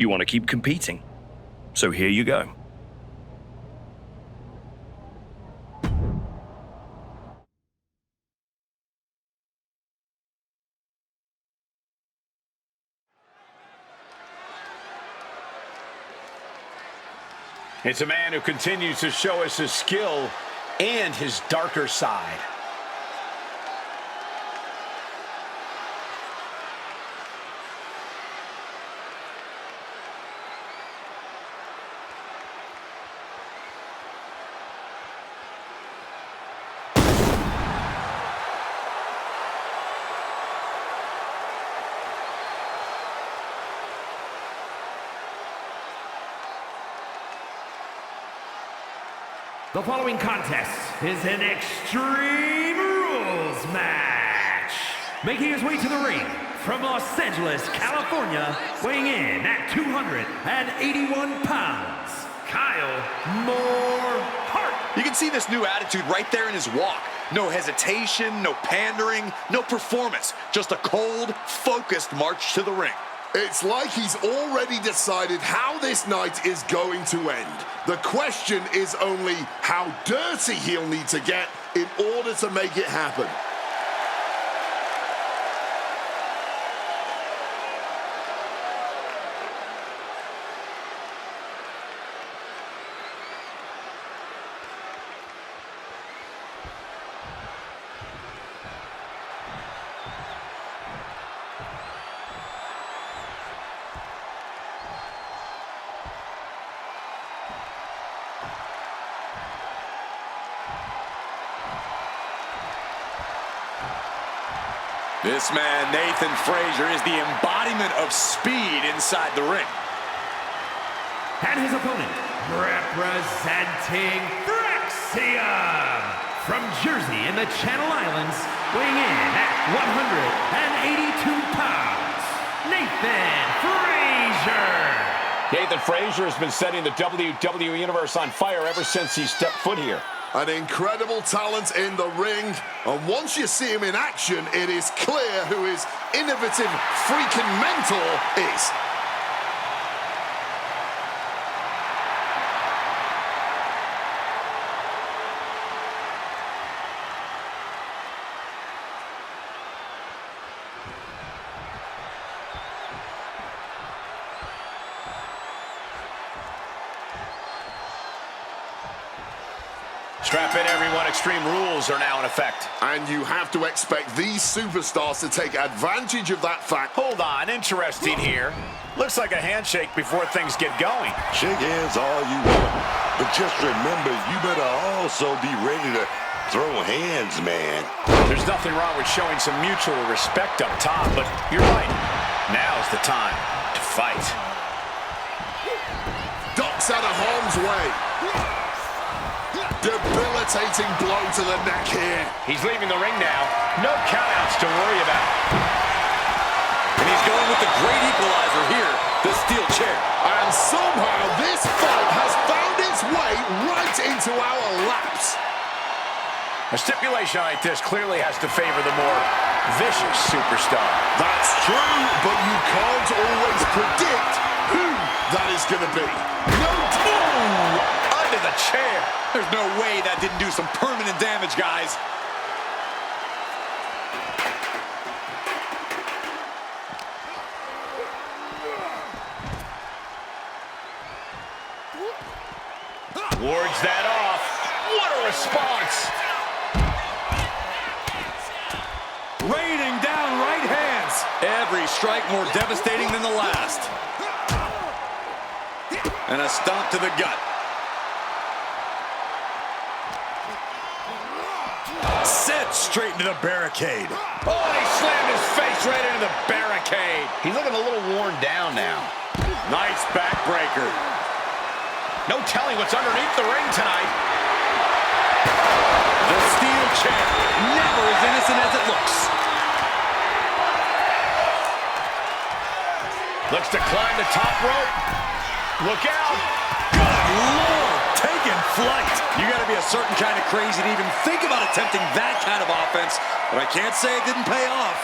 You want to keep competing. So here you go. It's a man who continues to show us his skill and his darker side. The following contest is an Extreme Rules match. Making his way to the ring from Los Angeles, California, weighing in at 281 pounds, Kyle Hart. You can see this new attitude right there in his walk. No hesitation, no pandering, no performance. Just a cold, focused march to the ring. It's like he's already decided how this night is going to end. The question is only how dirty he'll need to get in order to make it happen. This man, Nathan Frazier, is the embodiment of speed inside the ring. And his opponent, representing Thraxium, from Jersey in the Channel Islands, weighing in at 182 pounds, Nathan Frazier. Nathan Frazier has been setting the WWE Universe on fire ever since he stepped foot here. An incredible talent in the ring, and once you see him in action, it is clear who his innovative freaking mentor is. Strap in, everyone. Extreme Rules are now in effect. And you have to expect these superstars to take advantage of that fact. Hold on, interesting here. Looks like a handshake before things get going. Shake hands all you want, but just remember, you better also be ready to throw hands, man. There's nothing wrong with showing some mutual respect up top, but you're right. Now's the time to fight. Ducks out of harm's way. Debilitating blow to the neck here. He's leaving the ring now. No countouts to worry about. And he's going with the great equalizer here, the steel chair. And somehow this fight has found its way right into our laps. A stipulation like this clearly has to favor the more vicious superstar. That's true, but you can't always predict who that is going to be. No. Under the chair. There's no way that didn't do some permanent damage, guys. Wards that off. What a response. Raining down right hands. Every strike more devastating than the last. And a stomp to the gut. Set straight into the barricade. Oh, and he slammed his face right into the barricade. He's looking a little worn down now. Nice backbreaker. No telling what's underneath the ring tonight. The steel chair, never as innocent as it looks. Looks to climb the top rope. Look out. Good Lord, taking flight. You got to be a certain kind of crazy to even think about attempting that kind of offense, but I can't say it didn't pay off.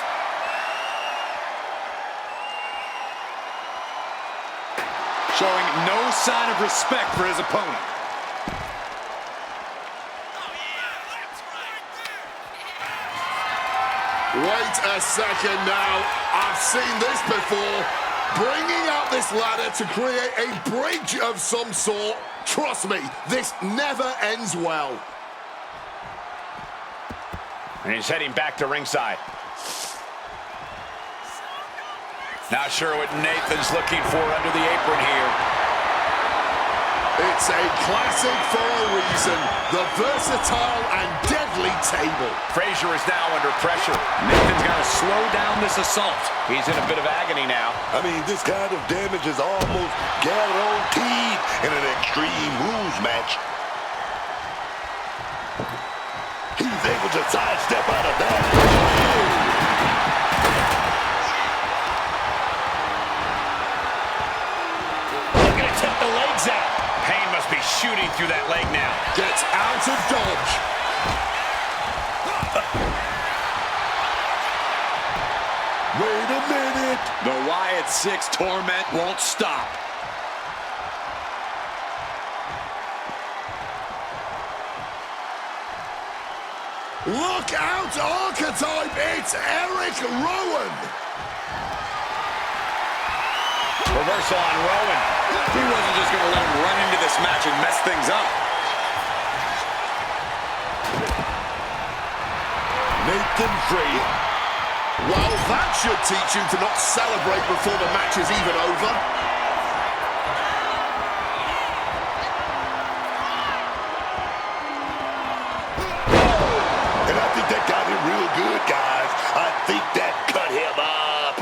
showing no sign of respect for his opponent. Wait a second now. I've seen this before. Bringing out this ladder to create a bridge of some sort. Trust me, this never ends well. And he's heading back to ringside. Not sure what Nathan's looking for under the apron here. It's a classic for a reason. The versatile and deadly table. Frazier is now under pressure. Nathan's got to slow down this assault. He's in a bit of agony now. I mean, this kind of damage is almost guaranteed in an Extreme Rules match. He's able to sidestep out of that. Looking to tip the legs out. Pain must be shooting through that leg now. Gets out of dodge. Wait a minute. The Wyatt 6 torment won't stop. Look out, Archetype! It's Eric Rowan! Reversal on Rowan. He wasn't just going to let him run into this match and mess things up. Nathan Frazier. Well, that should teach you to not celebrate before the match is even over. And I think that got him real good, guys. I think that cut him up.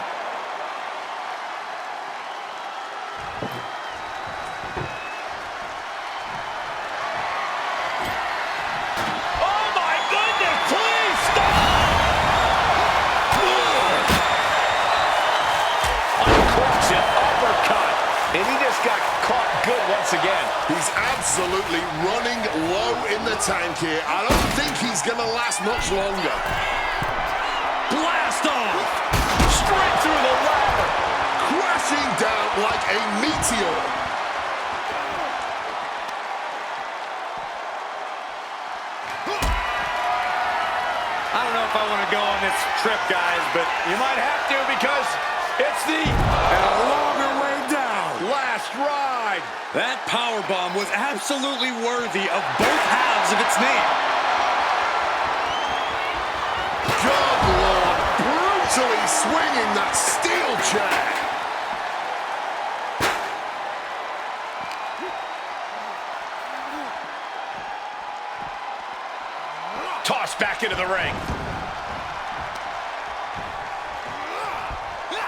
Oh my goodness, please stop! Unfortunate uppercut. And he just got caught good once again. He's absolutely running low in the tank here. I don't think he's going to last much longer. Blast off! Straight through the ladder. Crashing down like a meteor. I don't know if I want to go on this trip, guys, but you might have to because it's the longer way down. Last ride. That powerbomb was absolutely worthy of both halves of its name. Good Lord, brutally swinging that steel chair. Tossed back into the ring.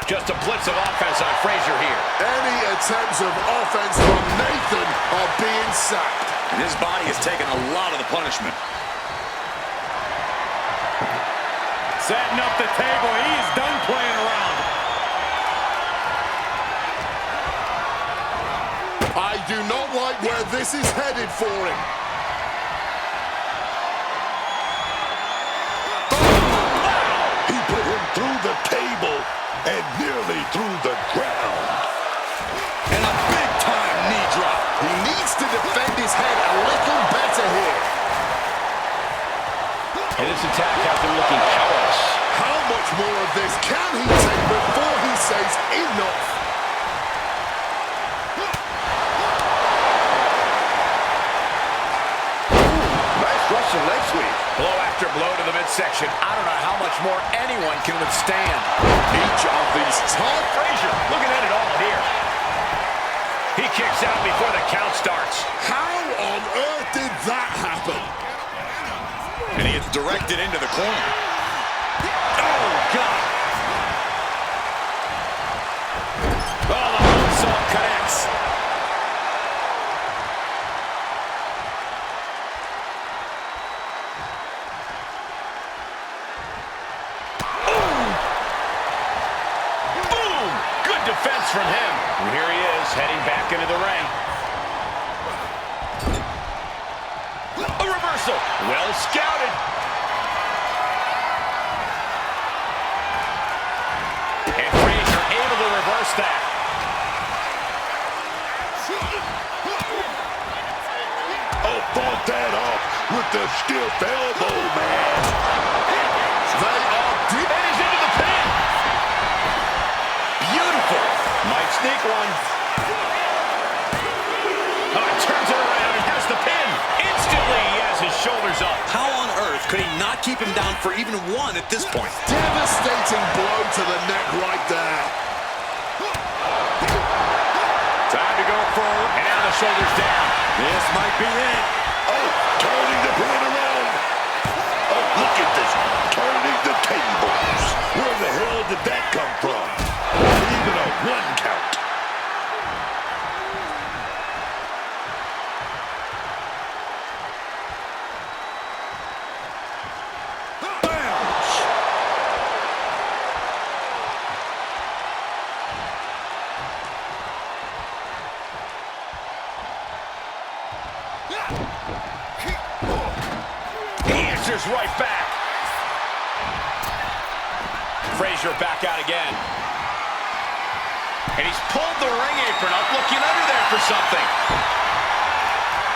Just a blitz of offense on Frazier here. Any attempts of offense from Nathan are being sacked. And his body has taken a lot of the punishment. Setting up the table. He's done playing around. I do not like where this is headed for him. He put him through the table and nearly through the ground. And a big-time knee drop. He needs to defend his head a little better here. And this attack has him looking powerless. How much more of this can he take before he says enough? Nice Russian leg sweep. Blow after blow to the midsection. I don't know how much more anyone can withstand. Each of these top Frazier looking at it all here. He kicks out before the count starts. How on earth did that happen? And he gets directed into the corner. Oh, God. Oh, the moonsault connects. Boom! Good defense from him. And here he is, heading back into the ring. A reversal. Well scouted. And Frazier able to reverse that. stiff elbow, man. They are deep. And he's into the pin. Beautiful. Might sneak one. Oh, turns it around and has the pin. Instantly, he has his shoulders up. How on earth could he not keep him down for even one at this point? Devastating blow to the neck right there. Time to go forward. And now the shoulders down. This might be it. Oh, turning the pin around. Oh, look at this. Turning the tables. Where the hell did that come from? Not even a one count. Right back. Frazier back out again. And he's pulled the ring apron up, looking under there for something.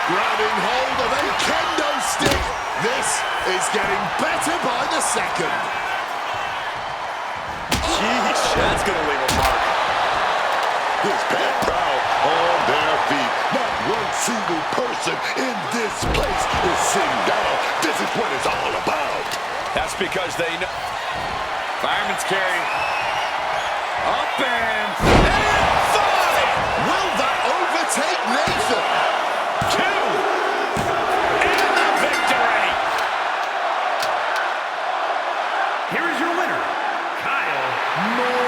Grabbing hold of a kendo stick. This is getting better by the second. Jeez, that's going to leave a mark. This bad crowd on their feet. Not one single person in this place is sitting down. This is what it's all about. That's because they know. Fireman's carry. Up and five. Will that overtake Nathan? 2. And the victory. Here is your winner, Kyle Moore.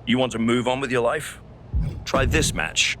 You want to move on with your life? Try this match.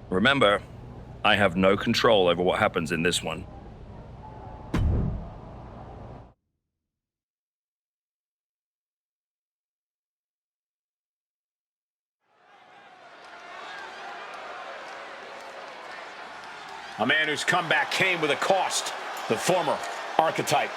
Remember, I have no control over what happens in this one. A man whose comeback came with a cost. The former archetype.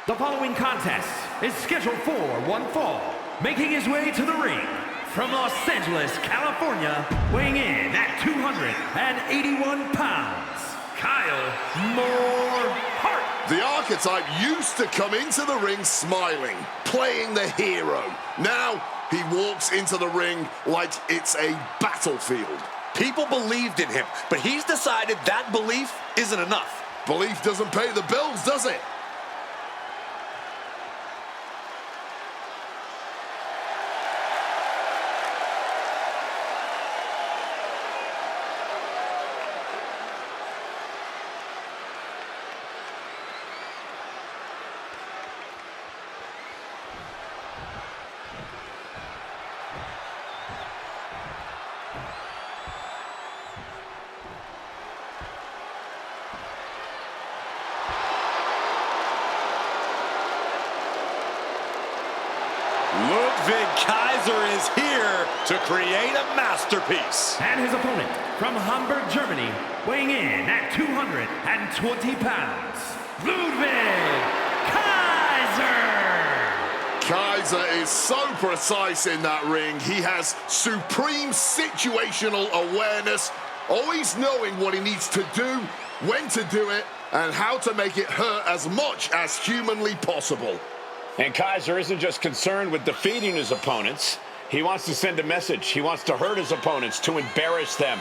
The following contest is scheduled for one fall. Making his way to the ring from Los Angeles, California, weighing in at 281 pounds, Kyle Hart. The archetype used to come into the ring smiling, playing the hero. Now he walks into the ring like it's a battlefield. People believed in him, but he's decided that belief isn't enough. Belief doesn't pay the bills, does it? Kaiser is here to create a masterpiece. And his opponent from Hamburg, Germany, weighing in at 220 pounds, Ludwig Kaiser. Kaiser is so precise in that ring. He has supreme situational awareness, always knowing what he needs to do, when to do it, and how to make it hurt as much as humanly possible. And Kaiser isn't just concerned with defeating his opponents. He wants to send a message. He wants to hurt his opponents, to embarrass them.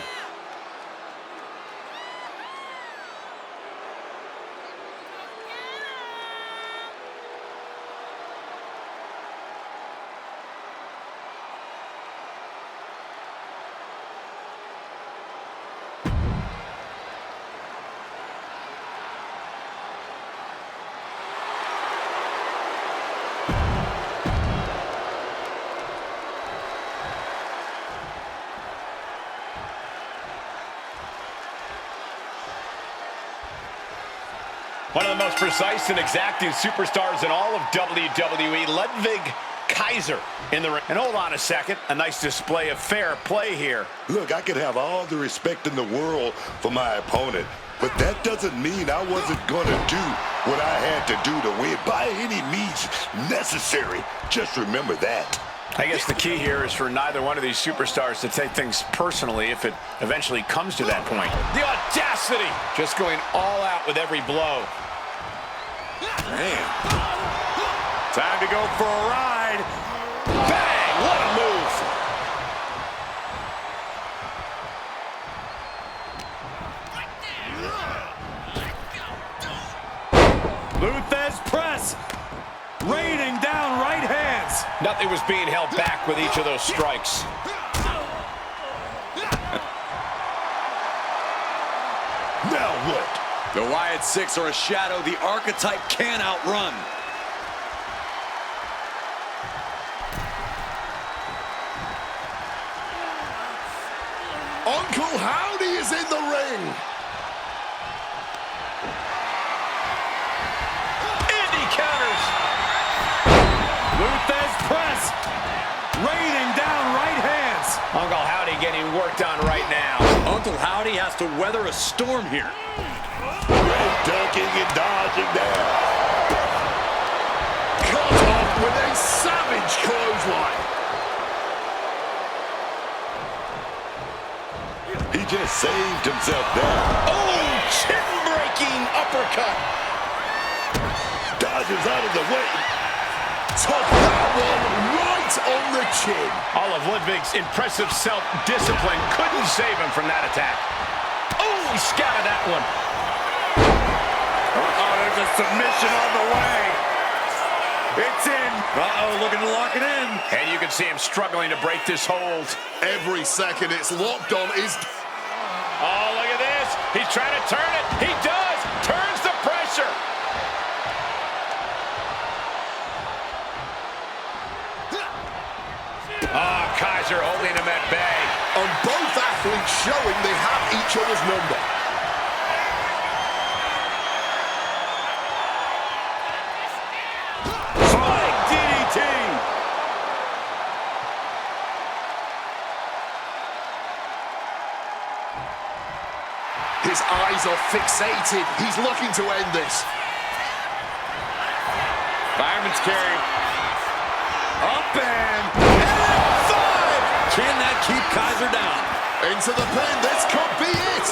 One of the most precise and exacting superstars in all of WWE, Ludwig Kaiser in the ring. And hold on a second, a nice display of fair play here. Look, I could have all the respect in the world for my opponent, but that doesn't mean I wasn't going to do what I had to do to win by any means necessary. Just remember that. I guess the key here is for neither one of these superstars to take things personally if it eventually comes to that point. The audacity! Just going all out with every blow. Man. Time to go for a ride. Bang! What a move. Luthez press. Raining down right hands. Nothing was being held back with each of those strikes. Now what? The Wyatt Six are a shadow the archetype can't outrun. Uncle Howdy is in the ring. Indy counters. Luthez press. Raining down right hands. Uncle Howdy getting worked on right now. Uncle Howdy has to weather a storm here. Great ducking and dodging there. Cut off with a savage clothesline. He just saved himself there. Oh, chin-breaking uppercut. Dodges out of the way. Took that one right on the chin. All of Ludwig's impressive self-discipline couldn't save him from that attack. Oh, he scattered that one. Uh-oh, there's a submission on the way. It's in. Uh-oh, looking to lock it in. And you can see him struggling to break this hold. Every second it's locked on is... Oh, look at this. He's trying to turn it. He does. Turns the pressure. Oh, Kaiser holding him at bay. And both athletes showing they have each other's number. Spike DDT. His eyes are fixated. He's looking to end this. Fireman's scary. Up and 5! Can that keep Kaiser down? Into the pin, this could be it.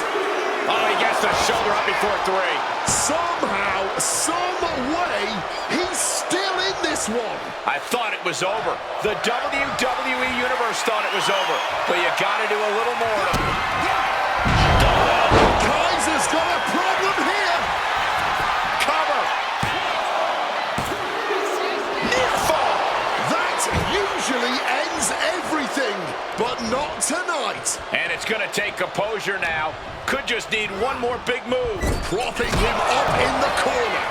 Oh, he gets the shoulder up before 3. Somehow, some way, he's still in this one. I thought it was over. The WWE Universe thought it was over. But you gotta do a little more. Kaiser's got a problem here. Cover. Near fall. That usually ends everything, but not tonight. And it's gonna take composure now. Could just need one more big move. Propping him up in the corner.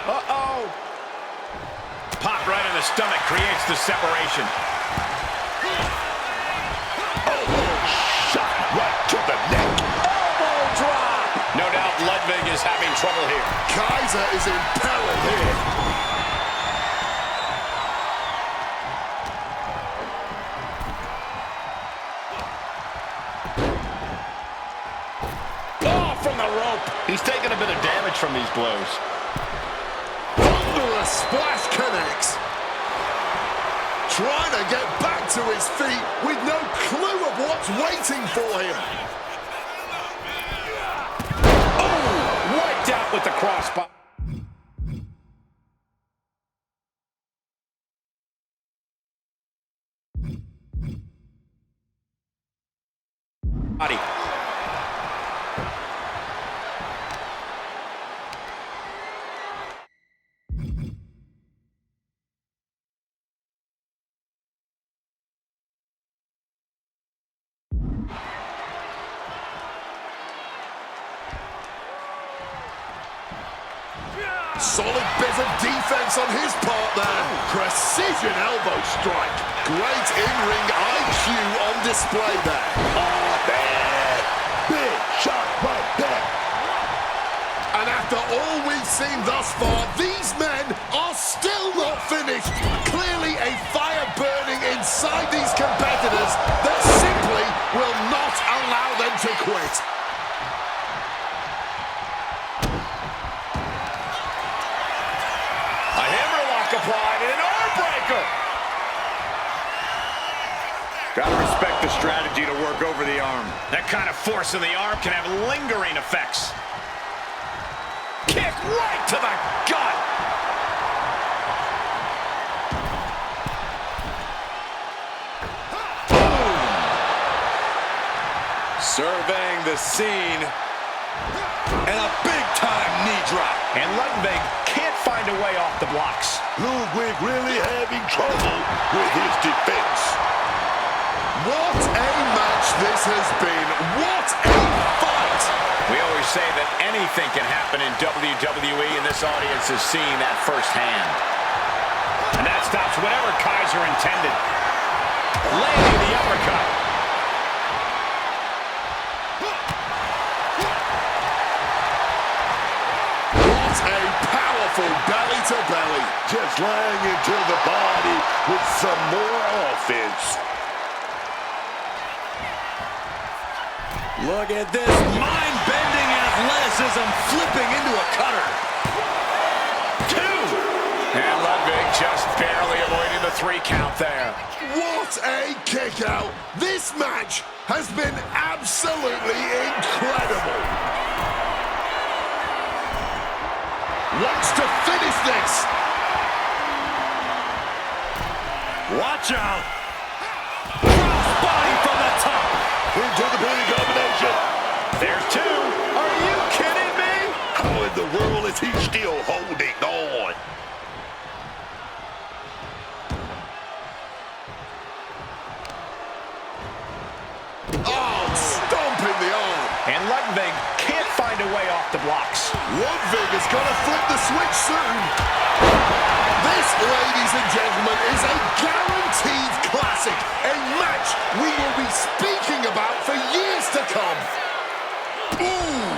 Uh-oh. Pop right in the stomach creates the separation. Shot right to the neck. Elbow drop. No doubt Ludwig is having trouble here. Kaiser is in peril here. Oh, from the rope. He's taking a bit of damage from these blows. Thunderous splash connects. Trying to get back to his feet with no clue of what's waiting for him. Oh, wiped out with the crossbody. Solid bit of defense on his part there. Precision elbow strike. Great in-ring IQ on display there. Oh, man. Big shot right there. And after all we've seen thus far, these men are still not finished. Clearly a fire burning inside these competitors that simply will not allow them to quit. A hammerlock applied and an arm breaker. Gotta respect the strategy to work over the arm. That kind of force in the arm can have lingering effects. Kick right to the gut. Boom! Surveying the scene. And a big-time knee drop. And Ludwig can't find a way off the blocks. Ludwig really having trouble with his defense. What a match this has been. What a fight. We always say that anything can happen in WWE, and this audience is seeing that firsthand. And that stops whatever Kaiser intended. Landing the uppercut. What a powerful belly-to-belly. Just lying into the body with some more offense. Look at this mind-bending athleticism flipping into a cutter. 2. And Ludwig just barely avoiding the 3 count there. What a kick out. This match has been absolutely incredible. Wants to finish this. Watch out. Crossbody from the top. Into the pinning combination. There's 2. Are you kidding me? How in the world is he still holding on? Oh, stomping the arm. And Ludwig can't find a way off the blocks. Ludwig is going to flip the switch soon. This, ladies and gentlemen, is a guaranteed classic. A match we will be speaking about for years to come. Ooh.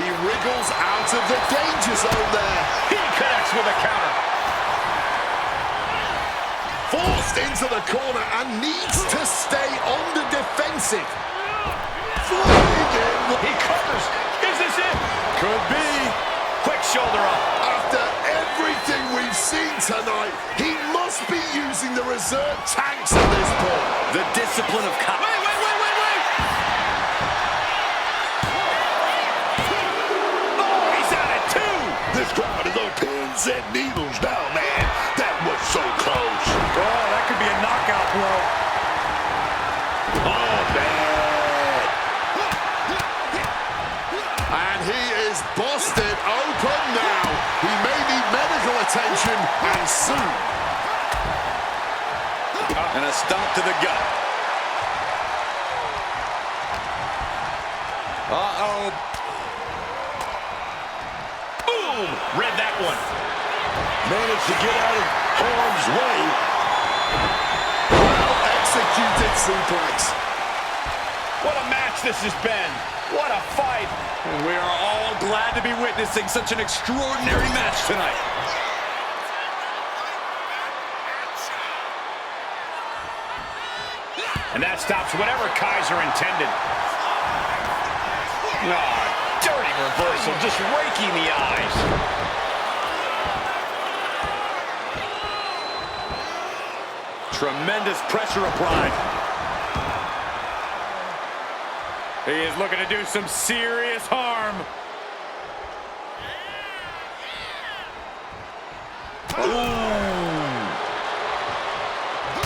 He wriggles out of the danger zone there. He connects with a counter. Forced into the corner and needs to stay on the defensive. Flying in He covers. Is this it? Could be. Quick shoulder up. After everything we've seen tonight, he must be using the reserve tanks at this point. The discipline of cop. Wait. Oh, he's out at 2. This crowd is on pins and needles now, man. That was so close. Oh, that could be a knockout blow. Oh, man. And he is busted open now. He may need medical attention, and soon. And a stomp to the gut. Uh-oh. Boom! Read that one. Managed to get out of harm's way. Well executed suplex. What a match this has been. What a fight. And we are all glad to be witnessing such an extraordinary match tonight. And that stops whatever Kaiser intended. Oh, dirty reversal, just raking the eyes. Tremendous pressure applied. He is looking to do some serious harm.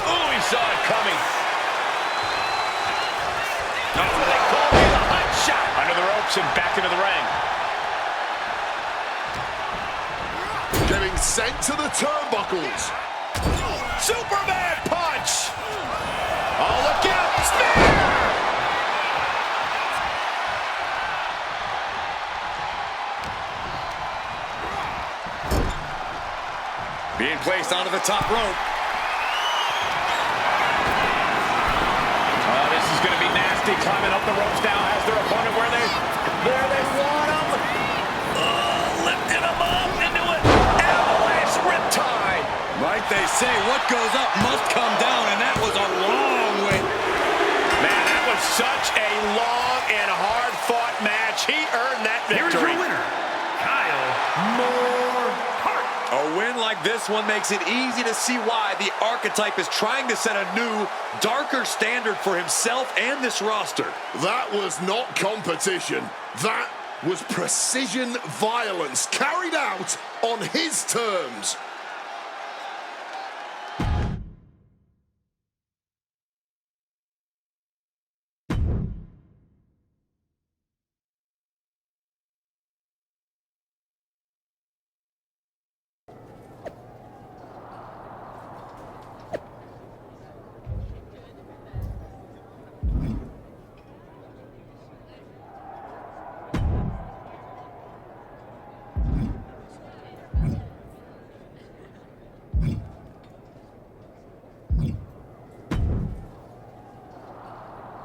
Oh, he saw it coming. Oh, they call me the hot shot. Under the ropes and back into the ring. Getting sent to the turnbuckles. Superman punch. Oh, look out. Spear. Being placed onto the top rope. Oh, this is going to be nasty. Climbing up the ropes now. Has their opponent where they want him. Lifting him up into it. Avalanche riptide. Like they say, what goes up must come down, and that was a long way. Man, that was such a long and hard-fought match. He earned that Here's victory. your winner, Kyle Moore. A win like this one makes it easy to see why the archetype is trying to set a new, darker standard for himself and this roster. That was not competition. That was precision violence carried out on his terms.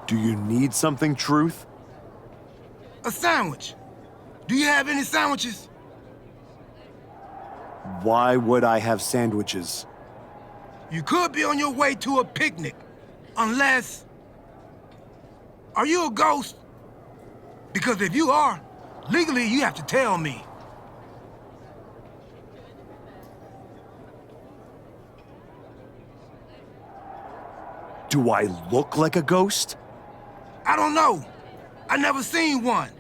Do you need something, Truth? A sandwich. Do you have any sandwiches? Why would I have sandwiches? You could be on your way to a picnic, unless... Are you a ghost? Because if you are, legally you have to tell me. Do I look like a ghost? I don't know. I never seen one.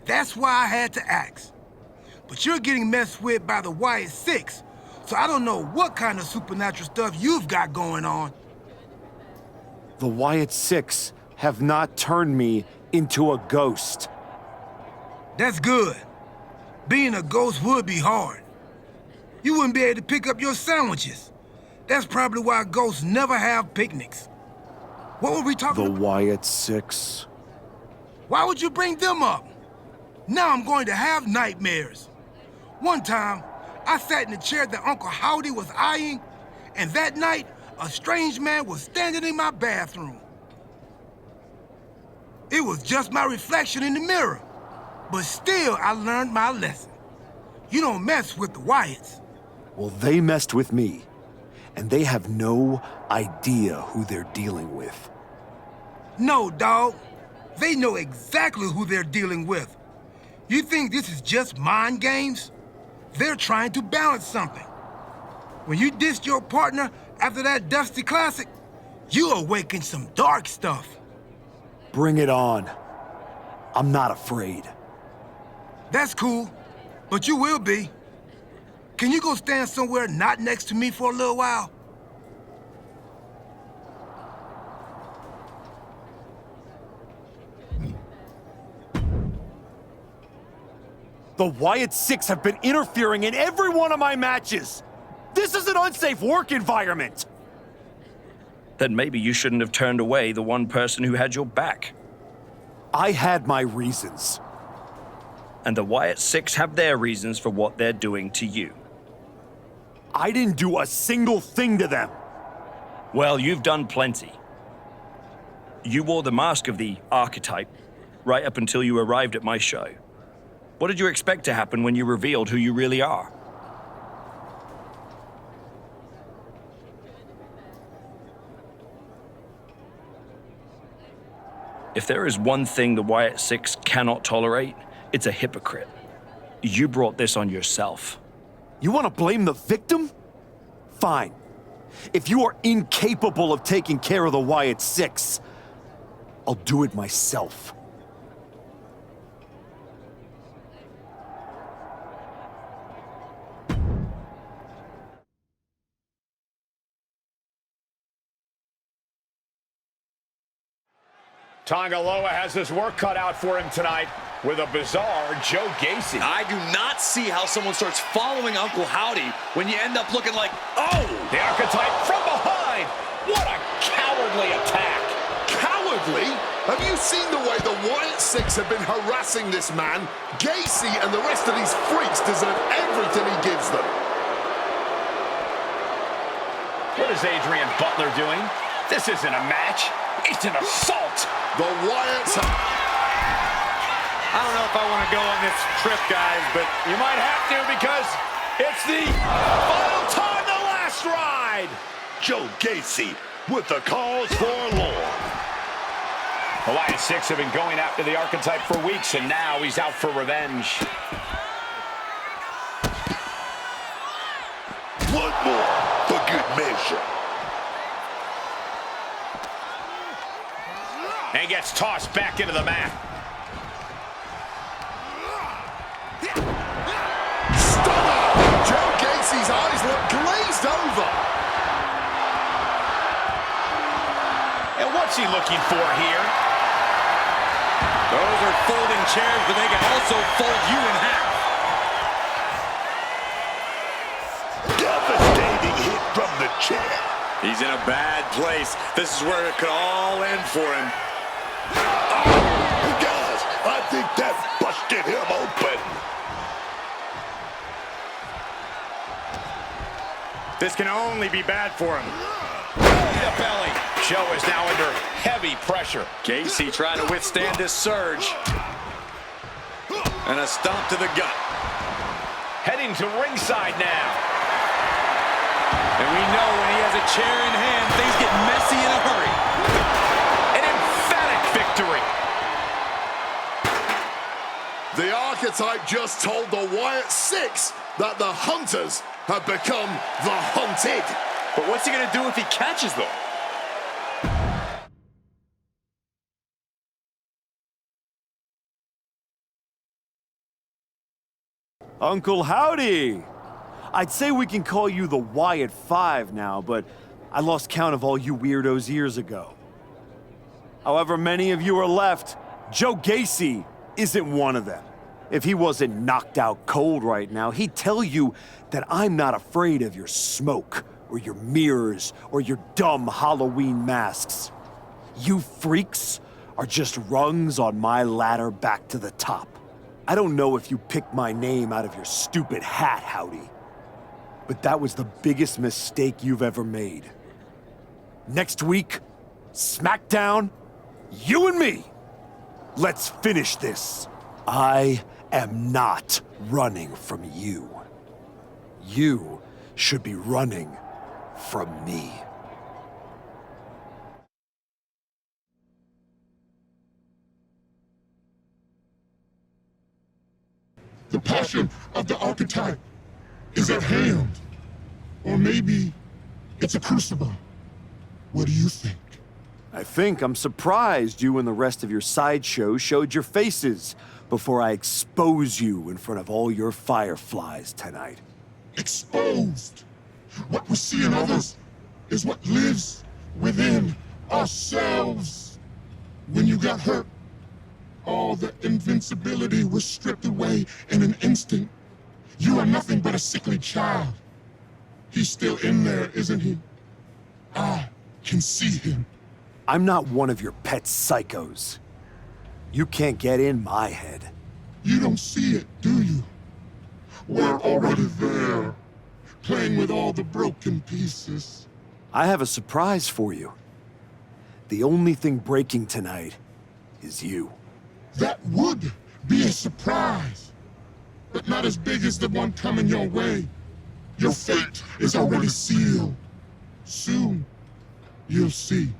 That's why I had to ask. But you're getting messed with by the Wyatt 6, so I don't know what kind of supernatural stuff you've got going on. The Wyatt 6 have not turned me into a ghost. That's good. Being a ghost would be hard. You wouldn't be able to pick up your sandwiches. That's probably why ghosts never have picnics. What were we talking The about? Wyatt 6. Why would you bring them up? Now I'm going to have nightmares. One time, I sat in the chair that Uncle Howdy was eyeing, and that night, a strange man was standing in my bathroom. It was just my reflection in the mirror, but still I learned my lesson. You don't mess with the Wyatts. Well, they messed with me, and they have no idea who they're dealing with. No, dog. They know exactly who they're dealing with. You think this is just mind games? They're trying to balance something. When you dissed your partner after that Dusty Classic, you awakened some dark stuff. Bring it on. I'm not afraid. That's cool, but you will be. Can you go stand somewhere not next to me for a little while? The Wyatt Six have been interfering in every one of my matches. This is an unsafe work environment. Then maybe you shouldn't have turned away the one person who had your back. I had my reasons. And the Wyatt Six have their reasons for what they're doing to you. I didn't do a single thing to them. Well, you've done plenty. You wore the mask of the archetype right up until you arrived at my show. What did you expect to happen when you revealed who you really are? If there is one thing the Wyatt Six cannot tolerate, it's a hypocrite. You brought this on yourself. You want to blame the victim? Fine. If you are incapable of taking care of the Wyatt Six, I'll do it myself. Tongaloa has his work cut out for him tonight with a bizarre Joe Gacy. I do not see how someone starts following Uncle Howdy when you end up looking like, oh! The archetype from behind. What a cowardly attack. Cowardly? Have you seen the way the Wyatt Six have been harassing this man? Gacy and the rest of these freaks deserve everything he gives them. What is Adrian Butler doing? This isn't a match. It's an assault. The Wyatts have... I don't know if I want to go on this trip, guys, but You might have to because it's the final time, the last ride. Joe Gacy with the cause forlorn. The Wyatt Six have been going after the archetype for weeks, and now he's out for revenge. One more for good measure. And gets tossed back into the mat. Stunner! Joe Gacy's eyes look glazed over. And what's he looking for here? those are folding chairs, but they can also fold you in half. Devastating hit from the chair. He's in a bad place. This is where it could all end for him. Oh, guys, I think that busted him open. This can only be bad for him. The belly. Joe is now under heavy pressure. Gacy trying to withstand this surge. And a stomp to the gut. Heading to ringside now. And we know when he has a chair in hand, things get messy in a hurry. An emphatic victory. The archetype just told the Wyatt Six that the hunters have become the hunted. But what's he going to do if he catches them? Uncle Howdy! I'd say we can call you the Wyatt Five now, but I lost count of all you weirdos years ago. However many of you are left, Joe Gacy isn't one of them. If he wasn't knocked out cold right now, he'd tell you that I'm not afraid of your smoke, or your mirrors, or your dumb Halloween masks. You freaks are just rungs on my ladder back to the top. I don't know if you picked my name out of your stupid hat, Howdy, but that was the biggest mistake you've ever made. Next week, SmackDown, you and me. Let's finish this. I am not running from you. You should be running from me. The passion of the archetype is at hand. Or maybe it's a crucible. What do you think? I think I'm surprised you and the rest of your sideshow showed your faces before I expose you in front of all your fireflies tonight. Exposed. What we see in others is what lives within ourselves. When you got hurt, all the invincibility was stripped away in an instant. You are nothing but a sickly child. He's still in there, isn't he? I can see him. I'm not one of your pet psychos. You can't get in my head. You don't see it, do you? We're already there, playing with all the broken pieces. I have a surprise for you. The only thing breaking tonight is you. That would be a surprise, but not as big as the one coming your way. Your fate is already sealed. Soon, you'll see.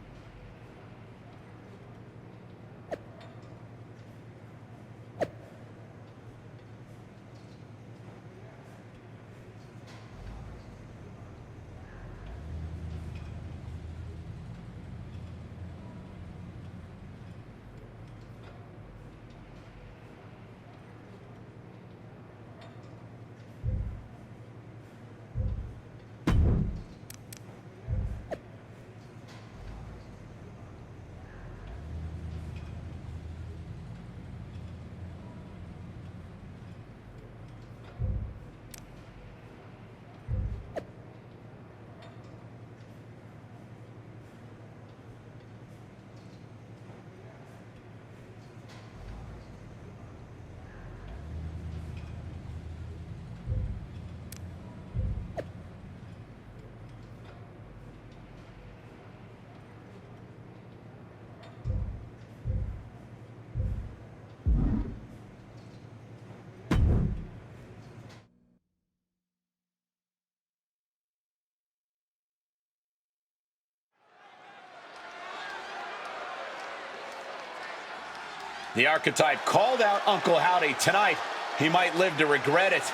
The archetype called out Uncle Howdy tonight. He might live to regret it.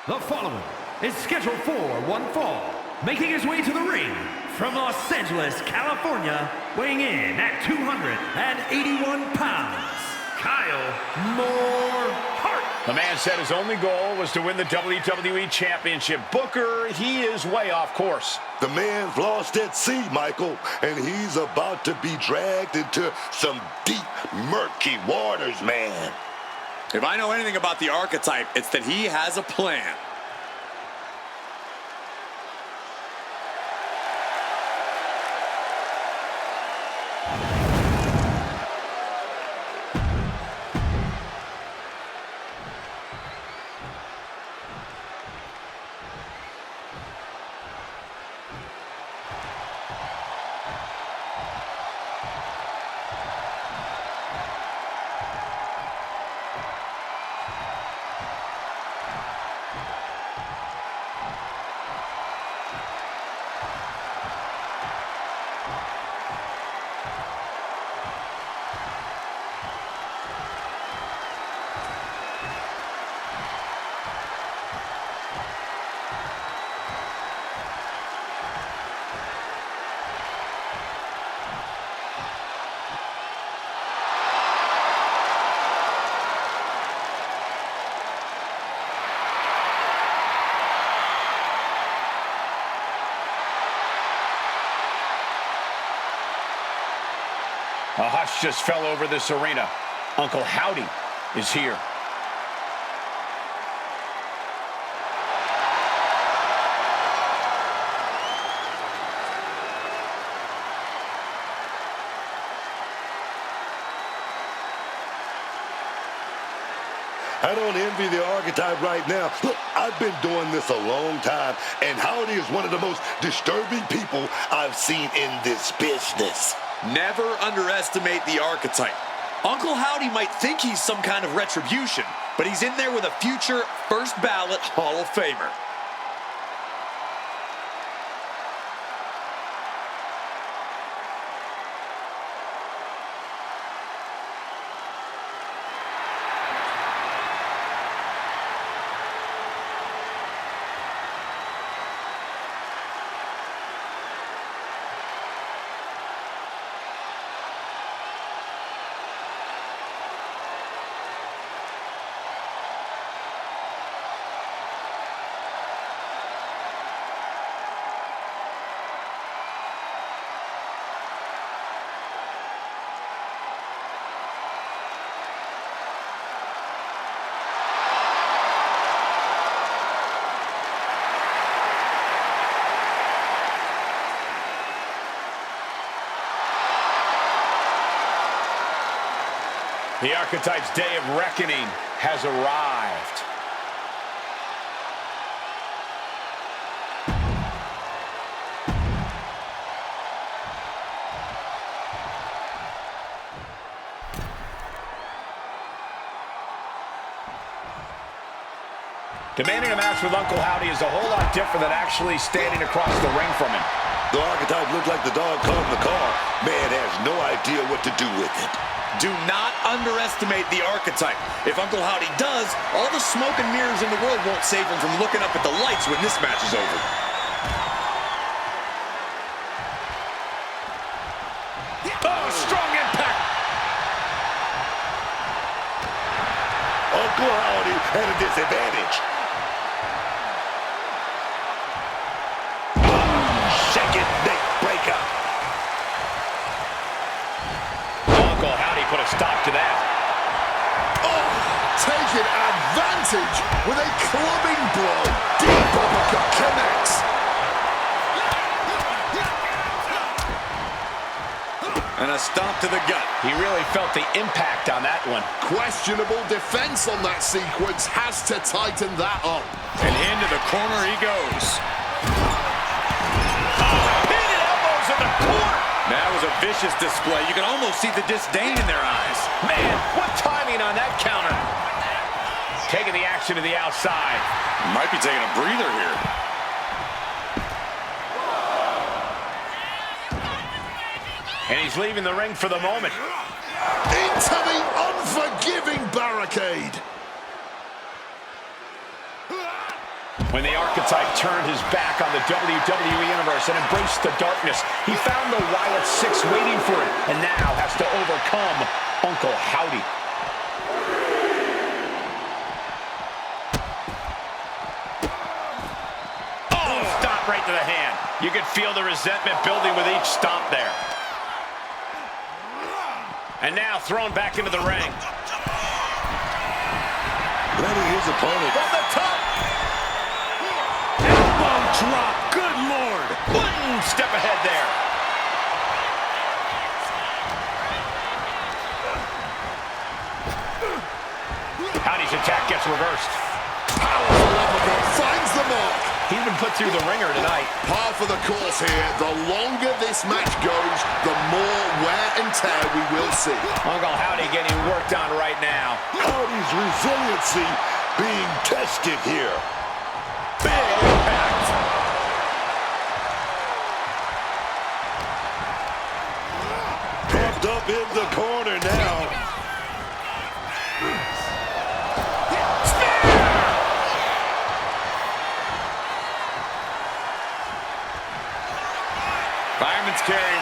The following is scheduled for one fall, making his way to the ring from Los Angeles, California, weighing in at 281 pounds, Kyle Hart. The man said his only goal was to win the WWE Championship. Booker, he is way off course. The man's lost at sea, Michael, and he's about to be dragged into some deep, murky waters, man. If I know anything about the archetype, it's that he has a plan. A hush just fell over this arena. Uncle Howdy is here. I don't envy the archetype right now. Look, I've been doing this a long time, and Howdy is one of the most disturbing people I've seen in this business. Never underestimate the archetype. Uncle Howdy might think he's some kind of retribution, but he's in there with a future first ballot Hall of Famer. The Archetype's day of reckoning has arrived. Demanding a match with Uncle Howdy is a whole lot different than actually standing across the ring from him. The Archetype looked like the dog caught in the car. Man has no idea what to do with it. Do not underestimate the archetype. If Uncle Howdy does, all the smoke and mirrors in the world won't save him from looking up at the lights when this match is over. Oh, strong impact! Uncle Howdy had a disadvantage. Shake it, neck breaker. Uncle Howdy put a stop to that. Oh, taking advantage with a clubbing blow. Deep uppercut connects. And a stomp to the gut. He really felt the impact on that one. Questionable defense on that sequence, has to tighten that up. And into the corner he goes. Hidden elbows in the corner. That was a vicious display. You can almost see the disdain in their eyes. Man, what timing on that counter. Taking the action to the outside. Might be taking a breather here. And he's leaving the ring for the moment. Into the unforgiving barricade. When the Archetype turned his back on the WWE Universe and embraced the darkness, he found the Wyatt 6 waiting for him, and now has to overcome Uncle Howdy. Oh, stomp right to the hand. You could feel the resentment building with each stomp there. And now thrown back into the ring. Letting his opponent. From the top. Drop, good Lord. One step ahead there. Howdy's attack gets reversed. Powerful uppercut finds the mark. He's been put through the ringer tonight. Par for the course here. The longer this match goes, the more wear and tear we will see. Uncle Howdy getting worked on right now. Howdy's resiliency being tested here. Big impact. Propped up in the corner now. Fireman's carry.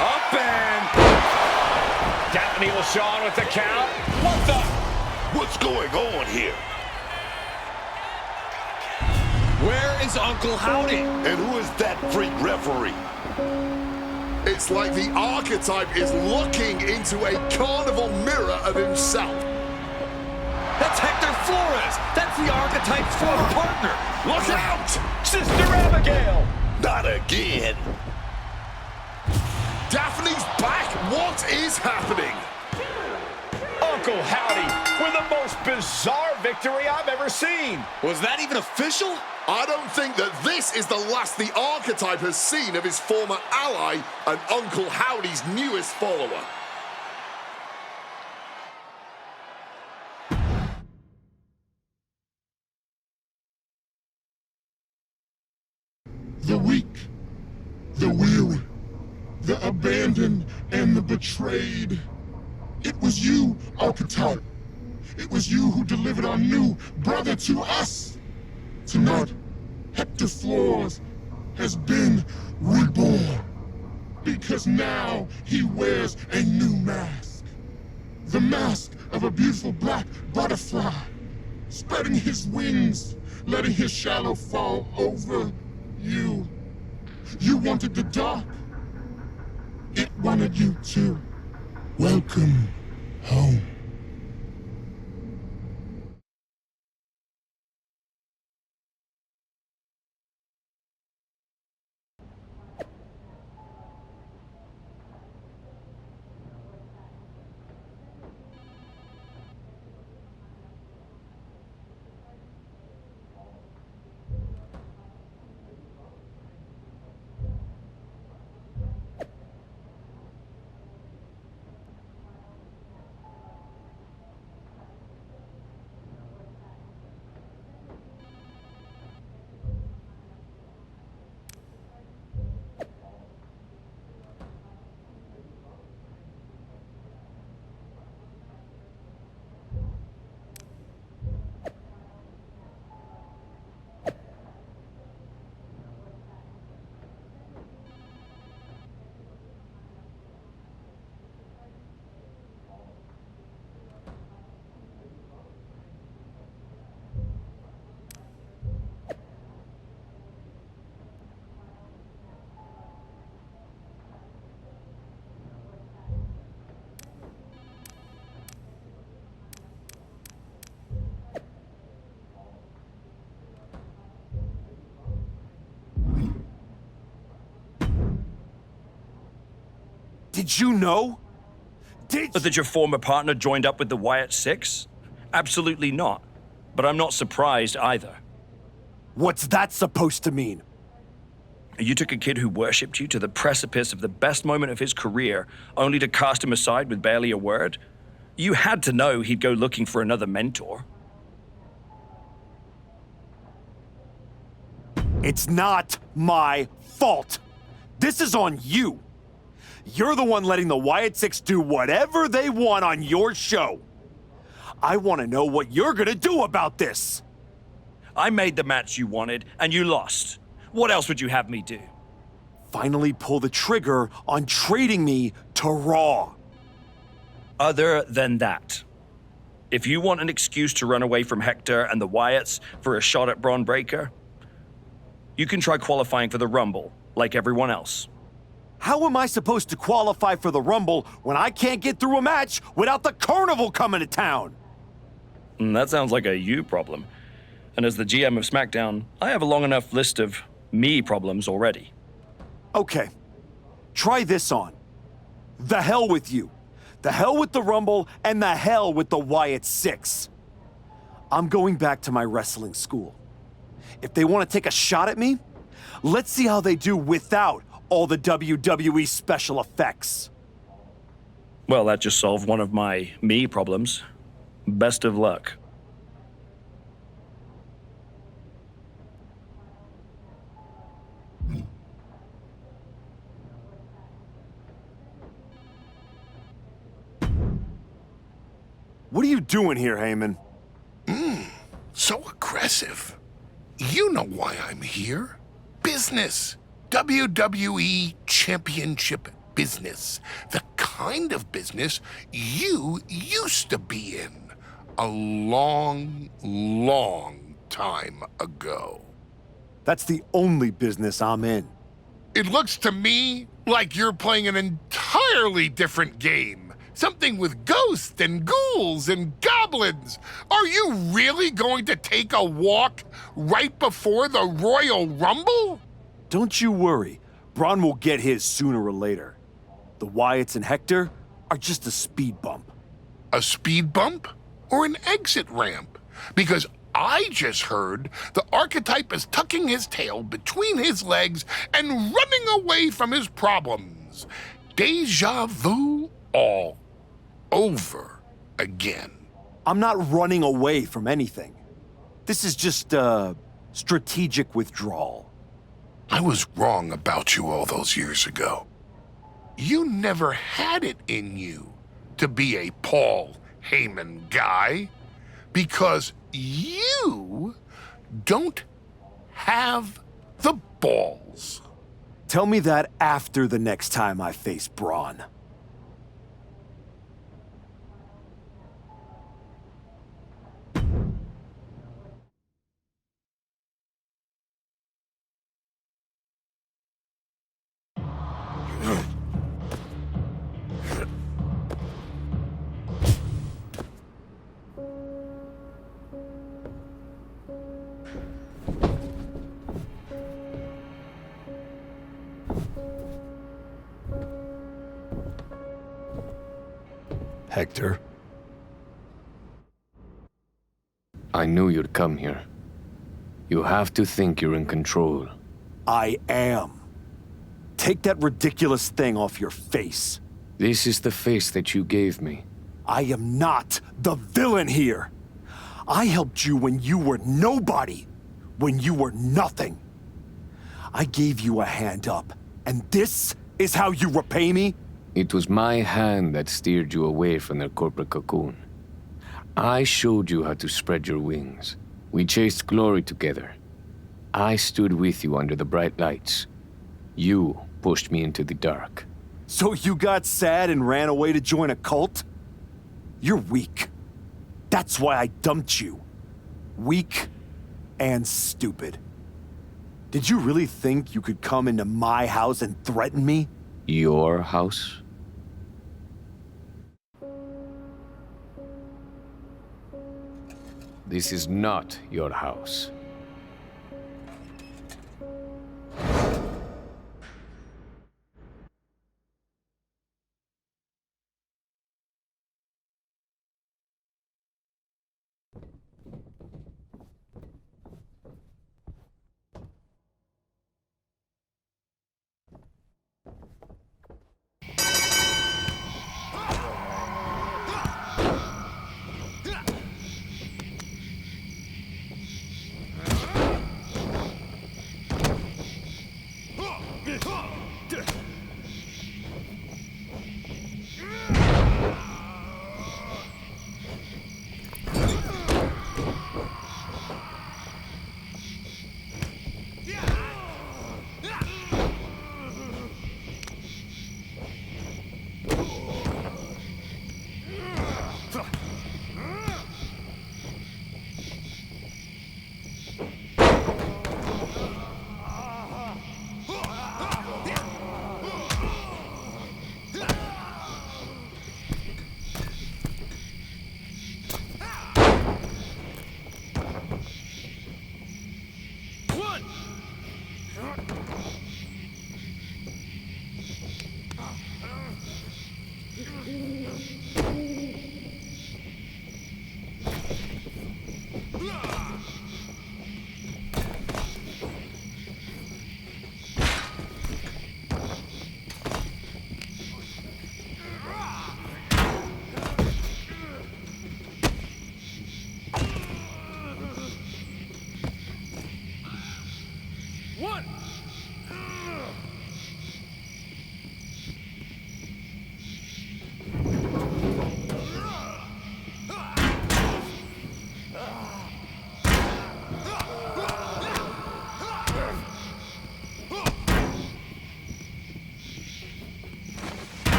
Up and... Daphne LaShawn with the count. What the... What's going on here? Where is Uncle Howdy? And who is that freak referee? It's like the Archetype is looking into a carnival mirror of himself. That's Hector Flores. That's the Archetype's former partner. Look out! Sister Abigail. Not again. Daphne's back. What is happening? Uncle Howdy with the most bizarre victory I've ever seen. Was that even official? I don't think that this is the last the Archetype has seen of his former ally and Uncle Howdy's newest follower. The weak, the weary, the abandoned, and the betrayed. It was you, Archetype. It was you who delivered our new brother to us. Tonight, Hector Flores has been reborn. Because now he wears a new mask. The mask of a beautiful black butterfly, spreading his wings, letting his shadow fall over you. You wanted the dark. It wanted you too. Welcome home. Did you know? But that your former partner joined up with the Wyatt Six? Absolutely not. But I'm not surprised either. What's that supposed to mean? You took a kid who worshipped you to the precipice of the best moment of his career, only to cast him aside with barely a word? You had to know he'd go looking for another mentor. It's not my fault. This is on you. You're the one letting the Wyatt Six do whatever they want on your show. I want to know what you're gonna do about this. I made the match you wanted, and you lost. What else would you have me do? Finally pull the trigger on trading me to Raw. Other than that, if you want an excuse to run away from Hector and the Wyatts for a shot at Braun Breaker, you can try qualifying for the Rumble, like everyone else. How am I supposed to qualify for the Rumble when I can't get through a match without the Carnival coming to town? That sounds like a you problem. And as the GM of SmackDown, I have a long enough list of me problems already. Okay, try this on. The hell with you. The hell with the Rumble, and the hell with the Wyatt Six. I'm going back to my wrestling school. If they want to take a shot at me, let's see how they do without all the WWE special effects. Well, that just solved one of my me problems. Best of luck. What are you doing here, Heyman? So aggressive. You know why I'm here. Business. WWE Championship business. The kind of business you used to be in a long, long time ago. That's the only business I'm in. It looks to me like you're playing an entirely different game. Something with ghosts and ghouls and goblins. Are you really going to take a walk right before the Royal Rumble? Don't you worry. Braun will get his sooner or later. The Wyatts and Hector are just a speed bump. A speed bump? Or an exit ramp? Because I just heard the archetype is tucking his tail between his legs and running away from his problems. Deja vu all over again. I'm not running away from anything. This is just, strategic withdrawal. I was wrong about you all those years ago. You never had it in you to be a Paul Heyman guy because you don't have the balls. Tell me that after the next time I face Braun. Hector? I knew you'd come here. You have to think you're in control. I am. Take that ridiculous thing off your face. This is the face that you gave me. I am not the villain here. I helped you when you were nobody, when you were nothing. I gave you a hand up, and this is how you repay me? It was my hand that steered you away from their corporate cocoon. I showed you how to spread your wings. We chased glory together. I stood with you under the bright lights. You pushed me into the dark. So you got sad and ran away to join a cult? You're weak. That's why I dumped you. Weak and stupid. Did you really think you could come into my house and threaten me? Your house? This is not your house.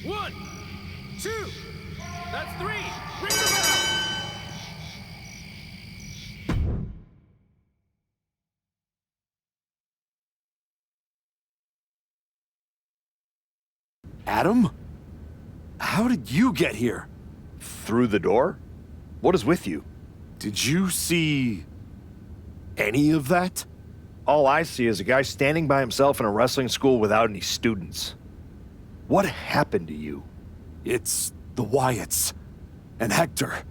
One, two, that's three. Ring the bell. Adam? How did you get here? Through the door? What is with you? Did you see any of that? All I see is a guy standing by himself in a wrestling school without any students. What happened to you? It's the Wyatts and Hector.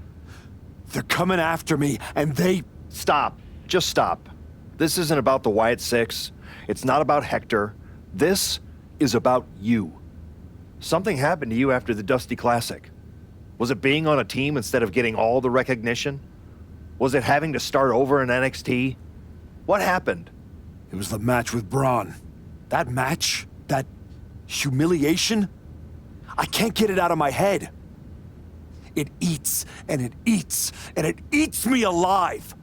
They're coming after me, and they... Stop. Just stop. This isn't about the Wyatt Six. It's not about Hector. This is about you. Something happened to you after the Dusty Classic. Was it being on a team instead of getting all the recognition? Was it having to start over in NXT? What happened? It was the match with Braun. That match? That humiliation? I can't get it out of my head. It eats, and it eats, and it eats me alive.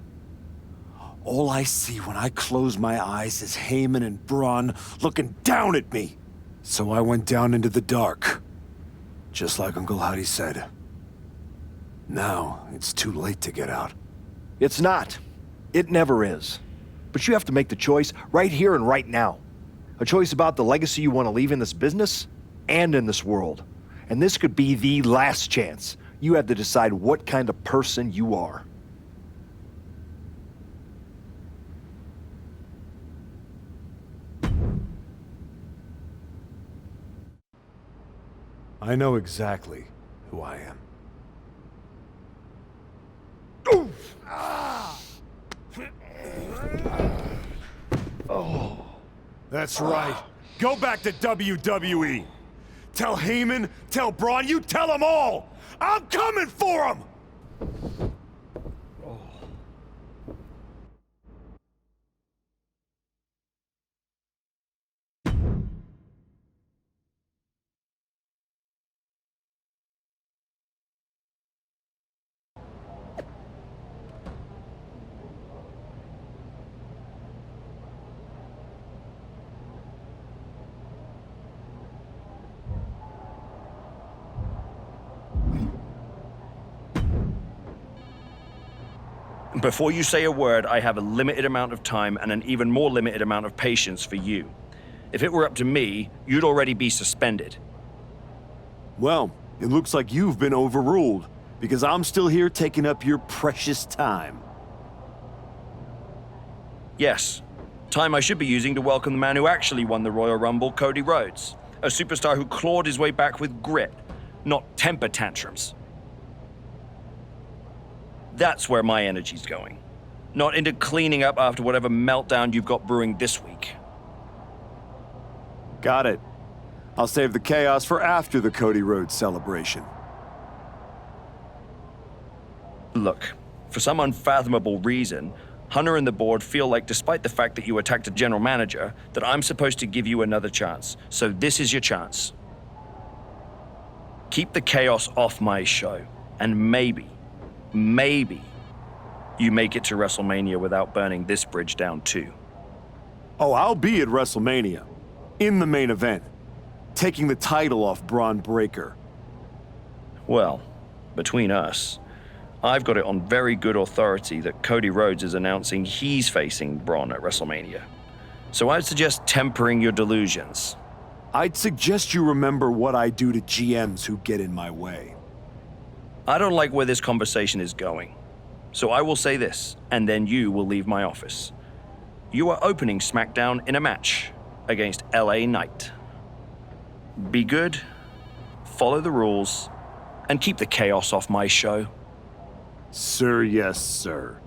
All I see when I close my eyes is Heyman and Braun looking down at me. So I went down into the dark, just like Uncle Howdy said. Now, it's too late to get out. It's not. It never is. But you have to make the choice right here and right now. A choice about the legacy you want to leave in this business and in this world. And this could be the last chance. You have to decide what kind of person you are. I know exactly who I am. Oh. That's right. Go back to WWE. Tell Heyman, tell Braun, you tell them all! I'm coming for them! Before you say a word, I have a limited amount of time and an even more limited amount of patience for you. If it were up to me, you'd already be suspended. Well, it looks like you've been overruled, because I'm still here taking up your precious time. Yes, time I should be using to welcome the man who actually won the Royal Rumble, Cody Rhodes. A superstar who clawed his way back with grit, not temper tantrums. That's where my energy's going. Not into cleaning up after whatever meltdown you've got brewing this week. Got it. I'll save the chaos for after the Cody Rhodes celebration. Look, for some unfathomable reason, Hunter and the board feel like despite the fact that you attacked a general manager, that I'm supposed to give you another chance. So this is your chance. Keep the chaos off my show, and maybe you make it to WrestleMania without burning this bridge down too. Oh, I'll be at WrestleMania. In the main event. Taking the title off Braun Breaker. Well, between us, I've got it on very good authority that Cody Rhodes is announcing he's facing Braun at WrestleMania. So I'd suggest tempering your delusions. I'd suggest you remember what I do to GMs who get in my way. I don't like where this conversation is going. So I will say this, and then you will leave my office. You are opening SmackDown in a match against LA Knight. Be good, follow the rules, And keep the chaos off my show. Sir, yes, sir.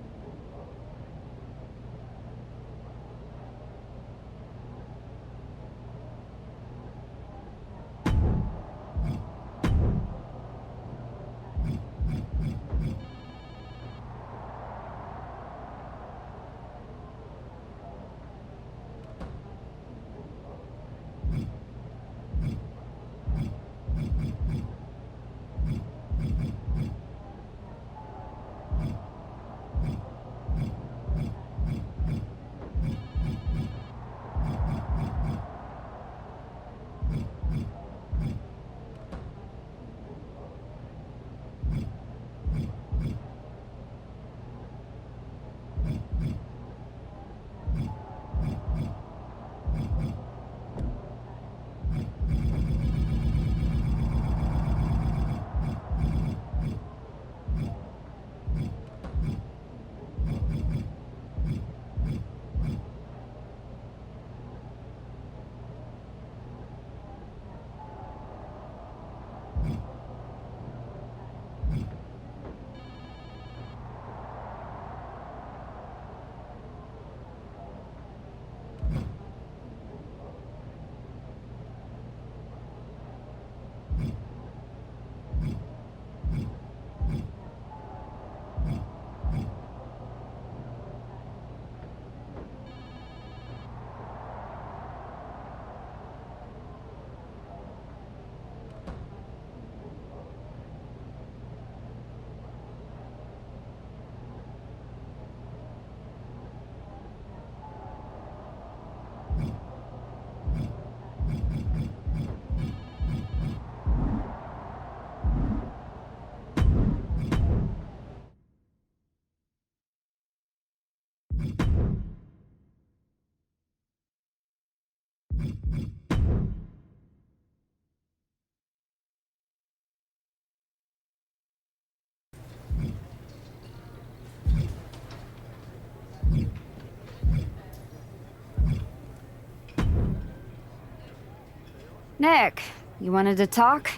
Nick, you wanted to talk?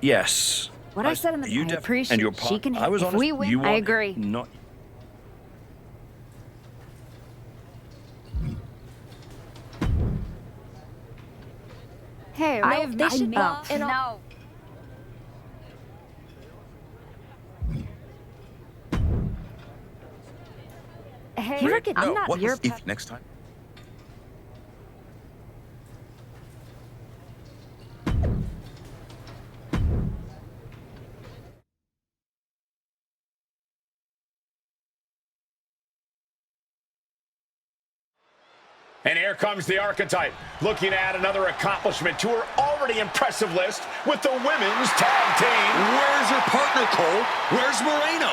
Yes. What I said in the you I def- appreciate and your she can I was if honest. we win, You I want agree. Not. Hey, I have mission no. Hey, look at I'm not your if next time? And here comes the archetype, looking to add another accomplishment to her already impressive list with the women's tag team. Where's her partner, Cole? Where's Moreno?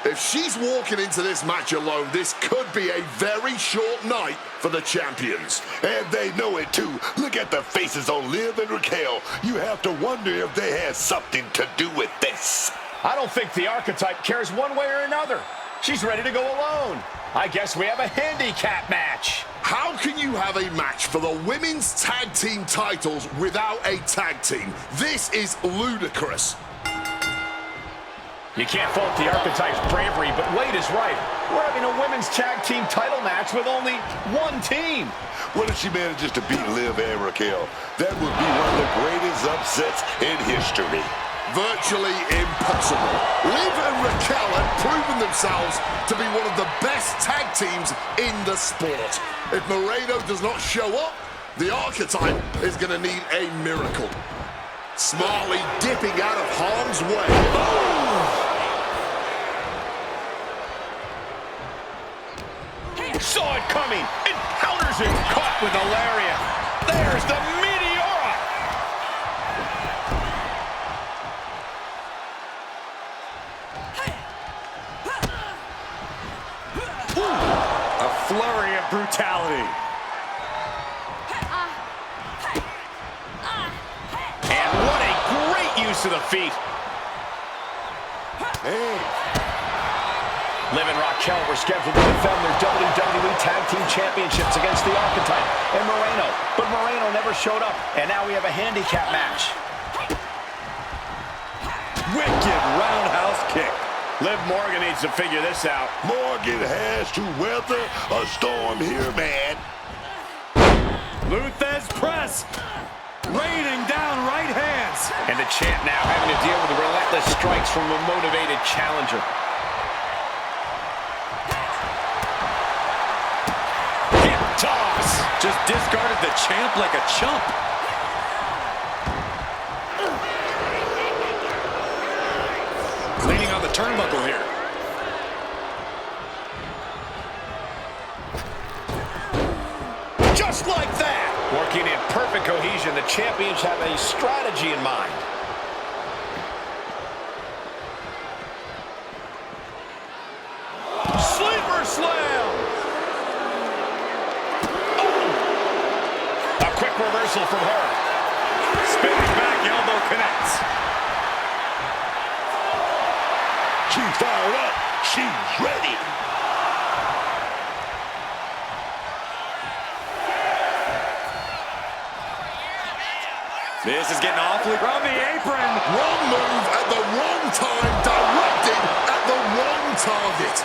If she's walking into this match alone, this could be a very short night for the champions. And they know it too. Look at the faces on Liv and Raquel. You have to wonder if they had something to do with this. I don't think the archetype cares one way or another. She's ready to go alone. I guess we have a handicap match. How can you have a match for the women's tag team titles without a tag team? This is ludicrous. You can't fault the archetype's bravery, but Wade is right. We're having a women's tag team title match with only one team. What if she manages to beat Liv and Raquel? That would be one of the greatest upsets in history. Virtually impossible. Liv and Raquel have proven themselves to be one of the best tag teams in the sport. If Moreno does not show up, the archetype is going to need a miracle. Smartly dipping out of harm's way. Saw it coming, and counters it, caught with a lariat. There's the Meteora. A flurry of brutality. And what a great use of the feet. Hey. Liv and Raquel were scheduled to defend their WWE Tag Team Championships against the Archetype and Moreno. But Moreno never showed up, and now we have a handicap match. Wicked roundhouse kick. Liv Morgan needs to figure this out. Morgan has to weather a storm here, man. Luthez press. Raining down right hands. And the champ now having to deal with the relentless strikes from a motivated challenger. Hip toss. Just discarded the champ like a chump. Leaning on the turnbuckle here. Just like that. Working in perfect cohesion, the champions have a strategy in mind. Sleeper slam. A quick reversal from her. Spinning back elbow connects. She's fired up. She's ready. This is getting awfully from the apron. Wrong move at the wrong time, directed at the wrong target.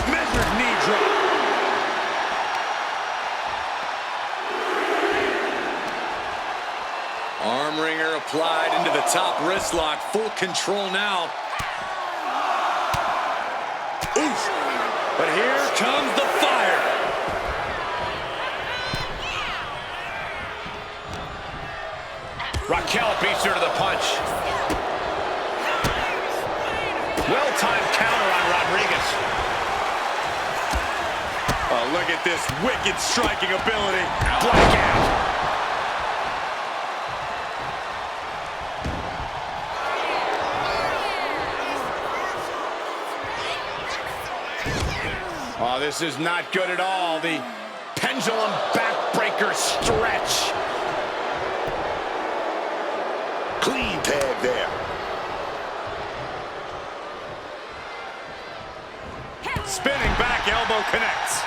Measured knee drop. Arm wringer applied into the top wrist lock. Full control now. Oof. But here comes the fire. Raquel beats her to the punch. Well-timed counter on Rodriguez. Oh, look at this wicked striking ability. Blackout. Oh, this is not good at all. The pendulum backbreaker stretch. Clean tag there. Spinning back elbow connects.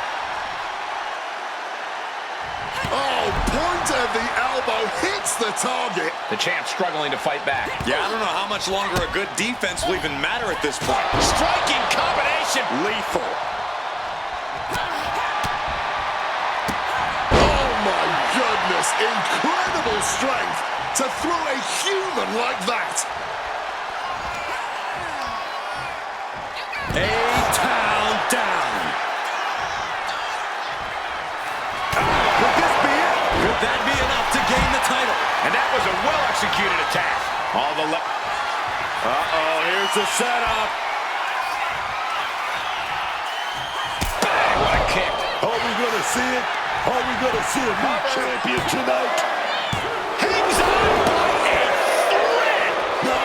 Oh, point of the elbow hits the target. The champ struggling to fight back. Yeah, I don't know how much longer a good defense will even matter at this point. Striking combination. Lethal. Oh my goodness, incredible strength to throw a human like that. A-town down. Could this be it? Could that be enough to gain the title? And that was a well-executed attack. All the Uh-oh, here's the setup. Bang, what a kick. Are we going to see it? Are we going to see a new champion tonight? Hangs on by a thread. No,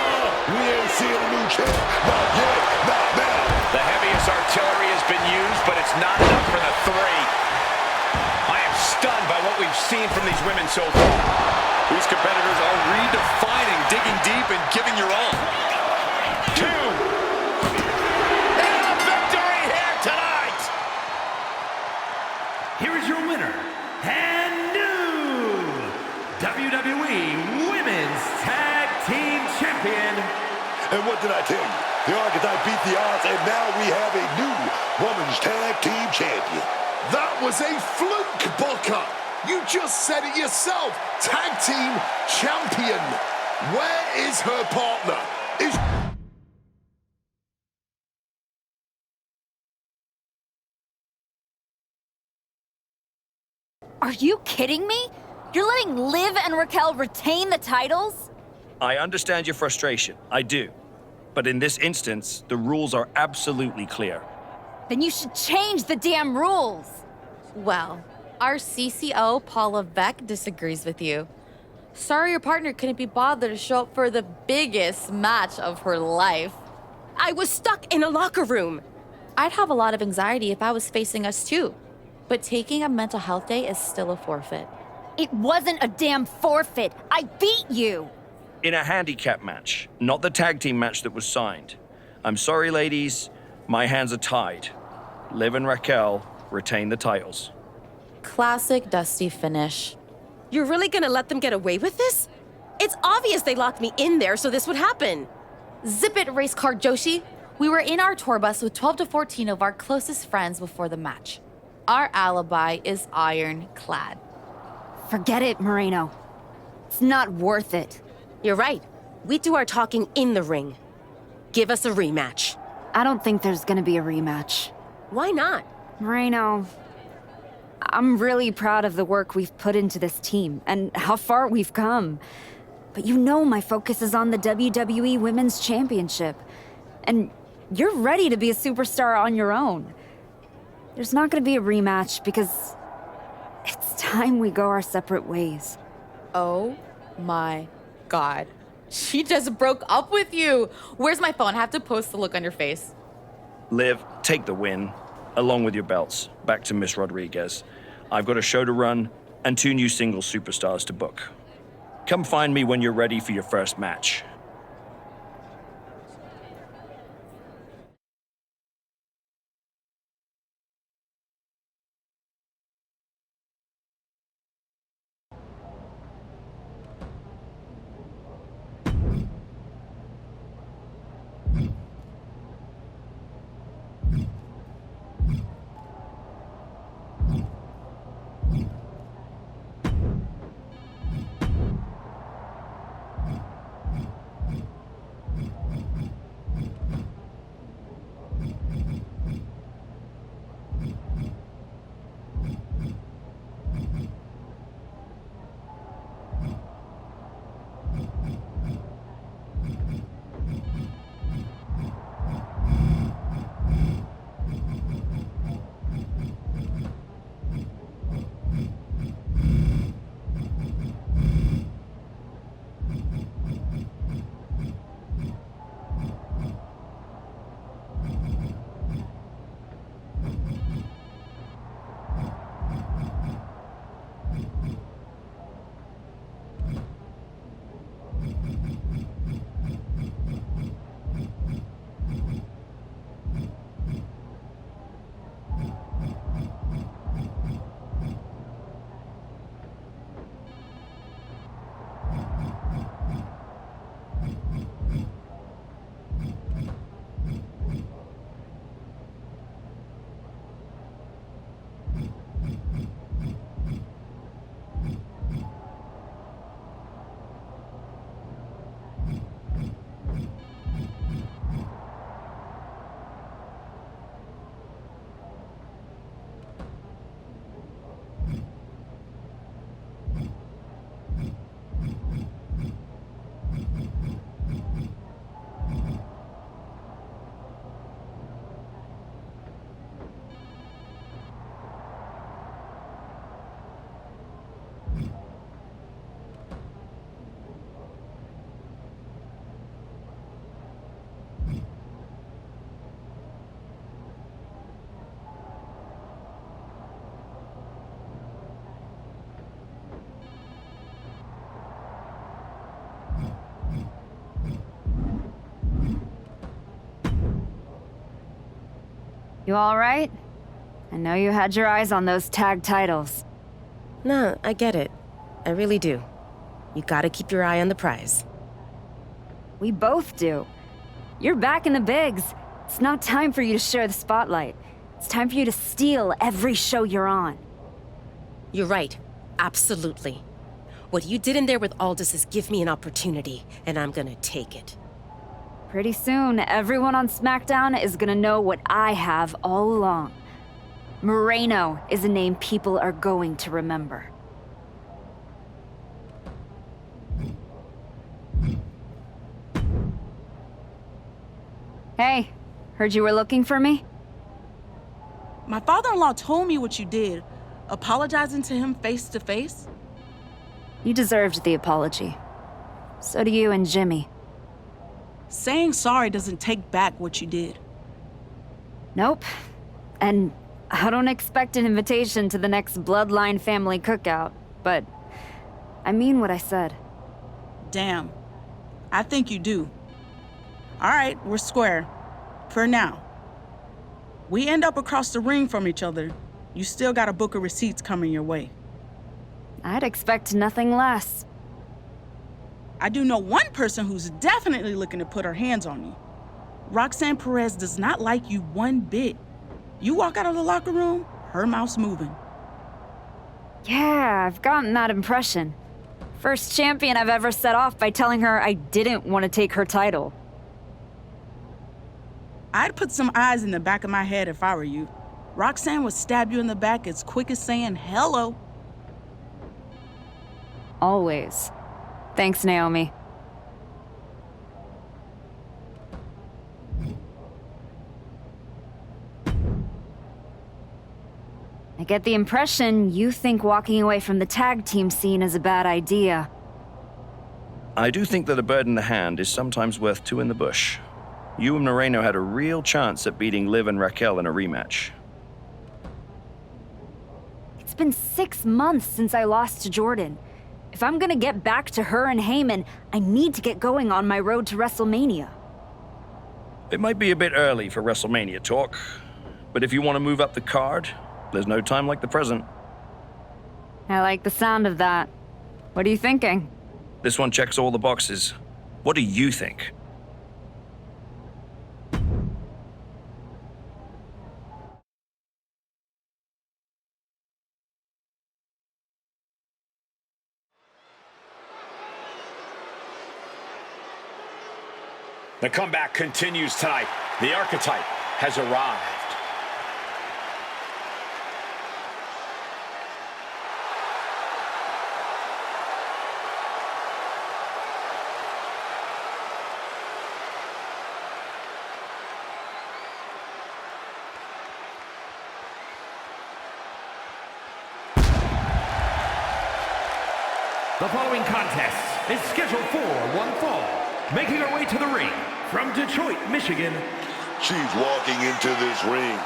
we ain't seeing a new champ. Not yet, not now. The heaviest artillery has been used, but it's not enough for the three. I am stunned by what we've seen from these women so far. These competitors are redefining, digging deep, and giving your all. 2. And a victory here tonight. Here is your winner, and new WWE Women's Tag Team Champion. And what did I tell you? The Archetype beat the odds, and now we have a new Women's Tag Team Champion. That was a fluke, Booker. You just said it yourself. Tag team champion. Where is her partner? Are you kidding me? You're letting Liv and Raquel retain the titles? I understand your frustration. I do. But in this instance, the rules are absolutely clear. Then you should change the damn rules. Well, our CCO, Paula Beck, disagrees with you. Sorry your partner couldn't be bothered to show up for the biggest match of her life. I was stuck in a locker room. I'd have a lot of anxiety if I was facing us too. But taking a mental health day is still a forfeit. It wasn't a damn forfeit. I beat you. In a handicap match, not the tag team match that was signed. I'm sorry, ladies. My hands are tied. Liv and Raquel retain the titles. Classic Dusty finish. You're really gonna let them get away with this? It's obvious they locked me in there so this would happen. Zip it, race car Joshi. We were in our tour bus with 12 to 14 of our closest friends before the match. Our alibi is ironclad. Forget it, Moreno. It's not worth it. You're right. We do our talking in the ring. Give us a rematch. I don't think there's gonna be a rematch. Why not? Moreno, I'm really proud of the work we've put into this team and how far we've come. But you know my focus is on the WWE Women's Championship. And you're ready to be a superstar on your own. There's not gonna be a rematch because it's time we go our separate ways. Oh my God. She just broke up with you. Where's my phone? I have to post the look on your face. Liv, take the win, along with your belts, back to Miss Rodriguez. I've got a show to run and 2 new single superstars to book. Come find me when you're ready for your first match. You all right? I know you had your eyes on those tag titles. No, I get it. I really do. You gotta keep your eye on the prize. We both do. You're back in the bigs. It's not time for you to share the spotlight. It's time for you to steal every show you're on. You're right. Absolutely. What you did in there with Aldous is give me an opportunity, and I'm gonna take it. Pretty soon, everyone on SmackDown is gonna know what I have all along. Moreno is a name people are going to remember. Hey, heard you were looking for me? My father-in-law told me what you did. Apologizing to him face to face? You deserved the apology. So do you and Jimmy. Saying sorry doesn't take back what you did. Nope. And I don't expect an invitation to the next Bloodline family cookout, but I mean what I said. Damn. I think you do. All right, we're square. For now. We end up across the ring from each other. You still got a book of receipts coming your way. I'd expect nothing less. I do know one person who's definitely looking to put her hands on you. Roxanne Perez does not like you one bit. You walk out of the locker room, her mouth's moving. Yeah, I've gotten that impression. First champion I've ever set off by telling her I didn't want to take her title. I'd put some eyes in the back of my head if I were you. Roxanne would stab you in the back as quick as saying hello. Always. Thanks, Naomi. I get the impression you think walking away from the tag team scene is a bad idea. I do think that a bird in the hand is sometimes worth two in the bush. You and Moreno had a real chance at beating Liv and Raquel in a rematch. It's been 6 months since I lost to Jordan. If I'm gonna get back to her and Heyman, I need to get going on my road to WrestleMania. It might be a bit early for WrestleMania talk, but if you want to move up the card, there's no time like the present. I like the sound of that. What are you thinking? This one checks all the boxes. What do you think? The comeback continues tonight. The archetype has arrived. The following contest is scheduled for one fall. Making her way to the ring from Detroit, Michigan. She's walking into this ring,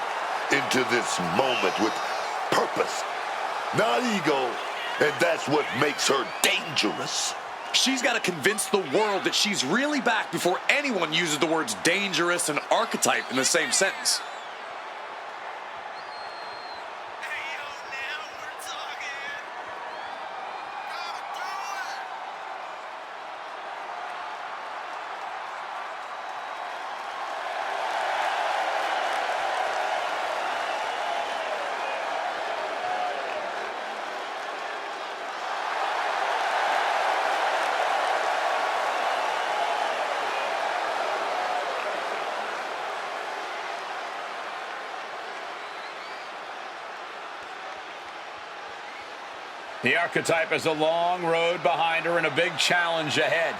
into this moment with purpose, not ego, and that's what makes her dangerous. She's got to convince the world that she's really back before anyone uses the words dangerous and archetype in the same sentence. The archetype has a long road behind her and a big challenge ahead.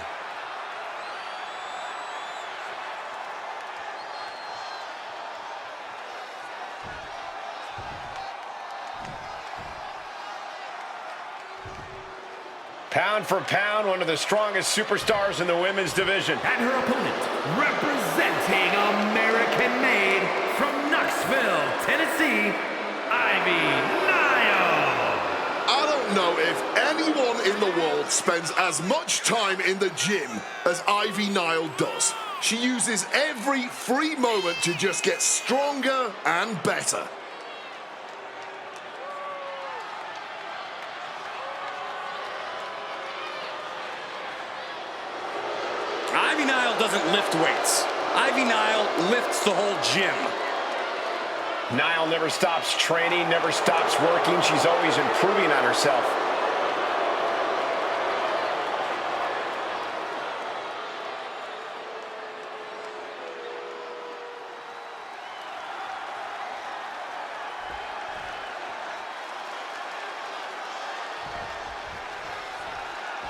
Pound for pound, one of the strongest superstars in the women's division. And her opponent, representing American-made from Knoxville, Tennessee, Ivy I don't know if anyone in the world spends as much time in the gym as Ivy Nile does. She uses every free moment to just get stronger and better. Ivy Nile doesn't lift weights. Ivy Nile lifts the whole gym. Nile never stops training, never stops working. She's always improving on herself.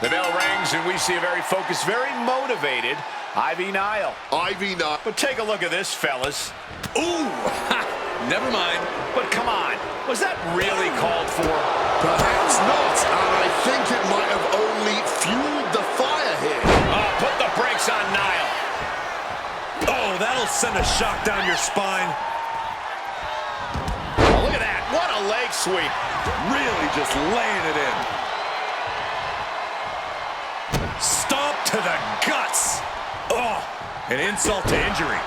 The bell rings and we see a very focused, very motivated Ivy Nile. Ivy Nile. But take a look at this, fellas. Ooh! Never mind. But come on, was that really called for? Perhaps not, and I think it might have only fueled the fire here. Put the brakes on Nile. Oh, that'll send a shock down your spine. Oh, look at that, what a leg sweep. Really just laying it in. Stomp to the guts. Oh, an insult to injury.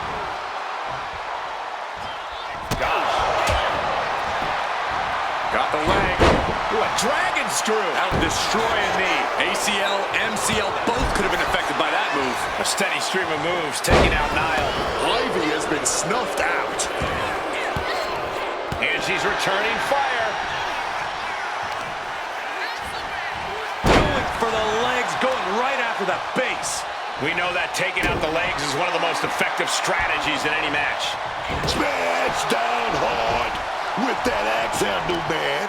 Gosh. Got the leg. Ooh, a dragon Spine screw. Out destroying knee. ACL, MCL, both could have been affected by that move. A steady stream of moves taking out Niall. Ivy has been snuffed out. And she's returning fire. Going for the legs, going right after the base. We know that taking out the legs is one of the most effective strategies in any match. Smash down hard with that axe handle, man.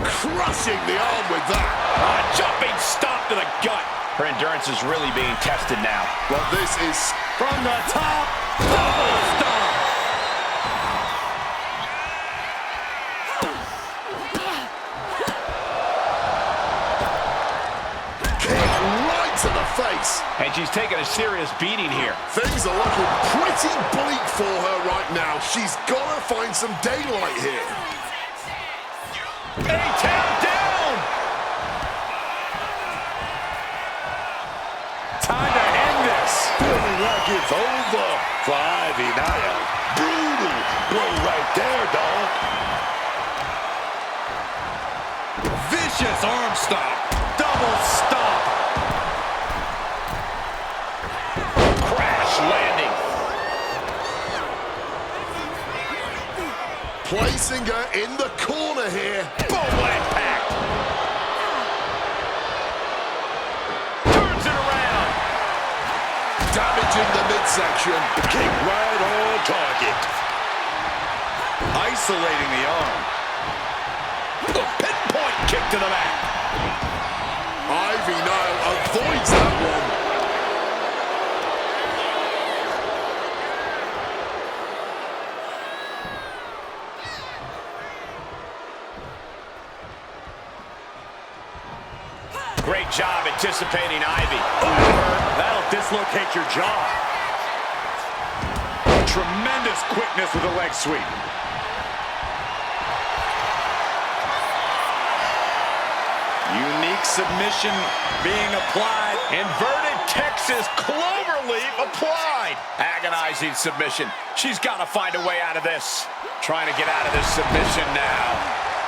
Crushing the arm with that. A jumping stomp to the gut. Her endurance is really being tested now. But this is From the top, double stomp. right to the face. And she's taking a serious beating here. Things are looking pretty bleak for her right now. She's got to find some daylight here. A-Town down! Time to end this. Feeling like it's over for Ivy Niall. Brutal blow right there, dog. Vicious arm stomp. Double stomp. Crash landing. Placing her in the corner here. Boom, impact. Turns it around. Damaging the midsection. Kick right on target. Isolating the arm. A pinpoint kick to the back. Ivy Niall avoids that one. Great job anticipating Ivy. That'll dislocate your jaw. Tremendous quickness with a leg sweep. Unique submission being applied. Inverted Texas cloverleaf applied. Agonizing submission. She's got to find a way out of this. Trying to get out of this submission now.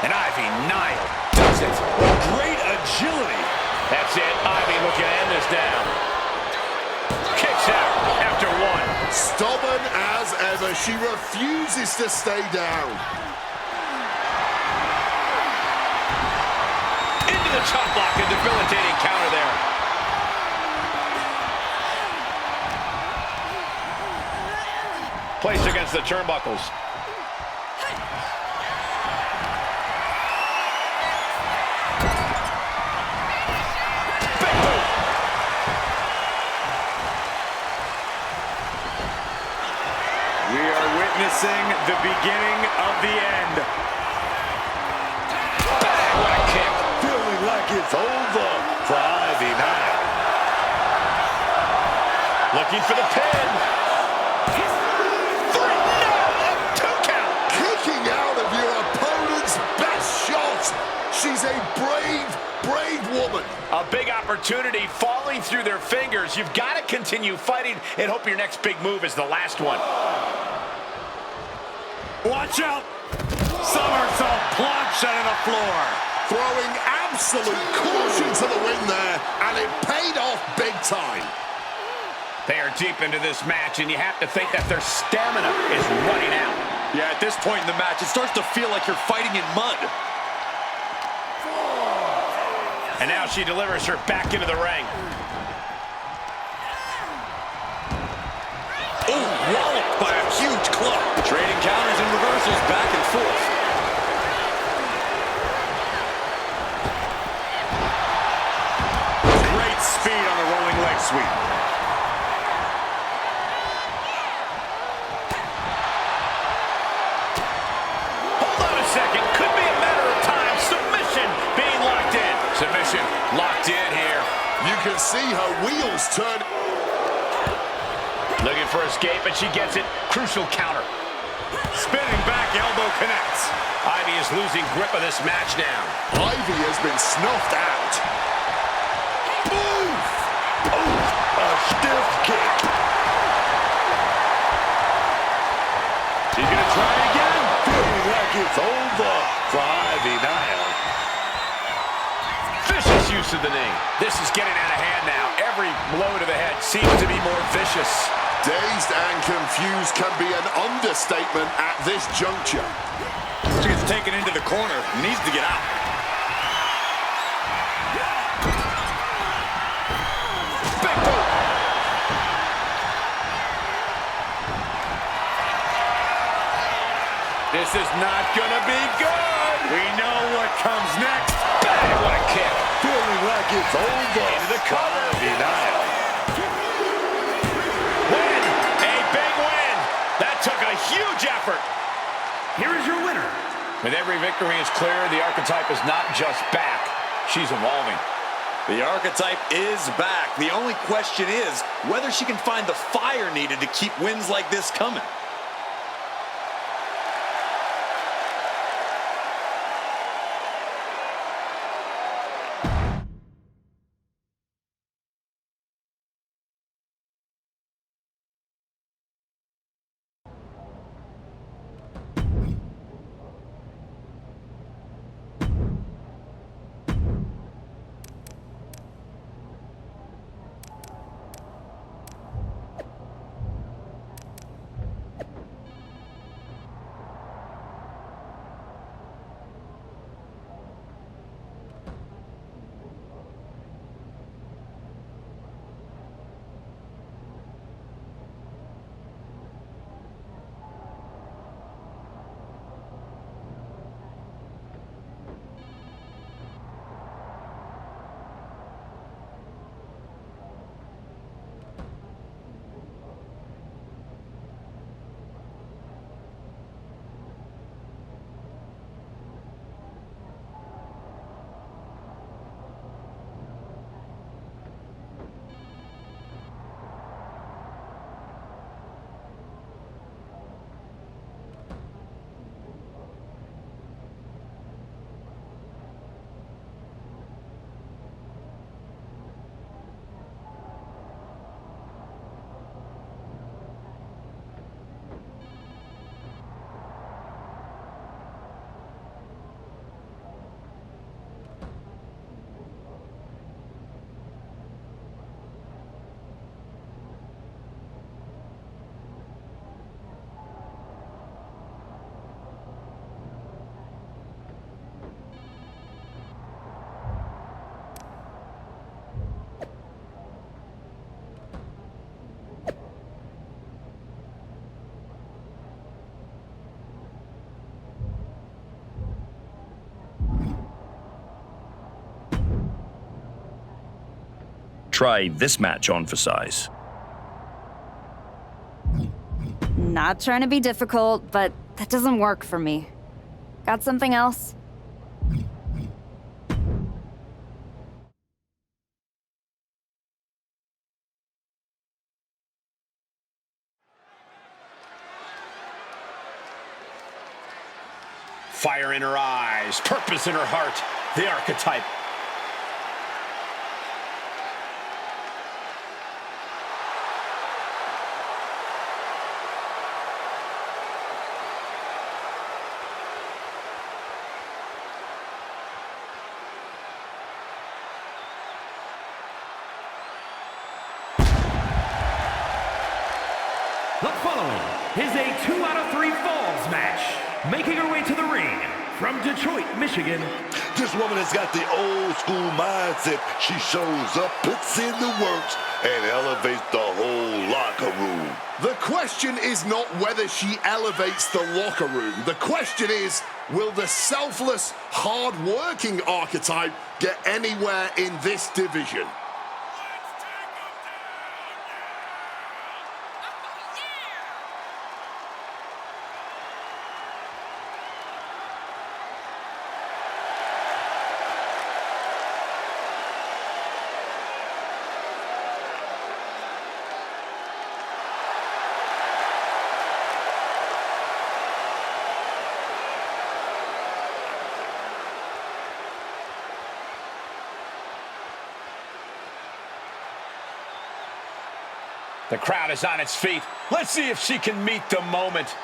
And Ivy Niall does it. Great agility. That's it. Ivy looking to end this down. Kicks out after one. Stubborn as ever, she refuses to stay down. Into the chop block, a debilitating counter there. Placed against the turnbuckles. Big move. We are witnessing the beginning of the end. Bang, what a kick. Feeling like it's over for Ivy Niall. Looking for the pin. Three, no, a 2 count. Kicking out of your opponent's best shot. She's a brave, brave woman. A big opportunity falling through their fingers. You've got to continue fighting and hope your next big move is the last one. Watch out. Somersault plunge onto the floor. Throwing absolute caution to the wind there, and it paid off big time. They are deep into this match, and you have to think that their stamina is running out. Yeah, at this point in the match, it starts to feel like you're fighting in mud. And now she delivers her back into the ring. Oh, walloped by a huge club. Trading counters and reversals back and forth. Great speed on the rolling leg sweep. Hold on a second. Could be a matter of time. Submission being locked in. Submission locked in here. You can see her wheels turn. Looking for escape, and she gets it. Crucial counter. Spinning back elbow connects. Ivy is losing grip of this match now. Ivy has been snuffed out. Move! Oh, a stiff kick. She's going to try again. Feeling like it's over for Ivy Niall. to the knee. This is getting out of hand now. Every blow to the head seems to be more vicious. Dazed and confused can be an understatement at this juncture. She gets taken into the corner, needs to get out. Big boot. This is not gonna be good. We know what comes next. Bang, what a kick. Feeling like it's over. Into the cover. Denial. Win. A big win. That took a huge effort. Here is your winner. With every victory is clear, the archetype is not just back. She's evolving. The archetype is back. The only question is whether she can find the fire needed to keep wins like this coming. Try this match on for size. Not trying to be difficult, but that doesn't work for me. Got something else? Fire in her eyes, purpose in her heart, the archetype. The following is a 2 out of 3 falls match. Making her way to the ring from Detroit, Michigan. This woman has got the old school mindset. She shows up, puts in the works, and elevates the whole locker room. The question is not whether she elevates the locker room. The question is, will the selfless, hard-working archetype get anywhere in this division? The crowd is on its feet. Let's see if she can meet the moment.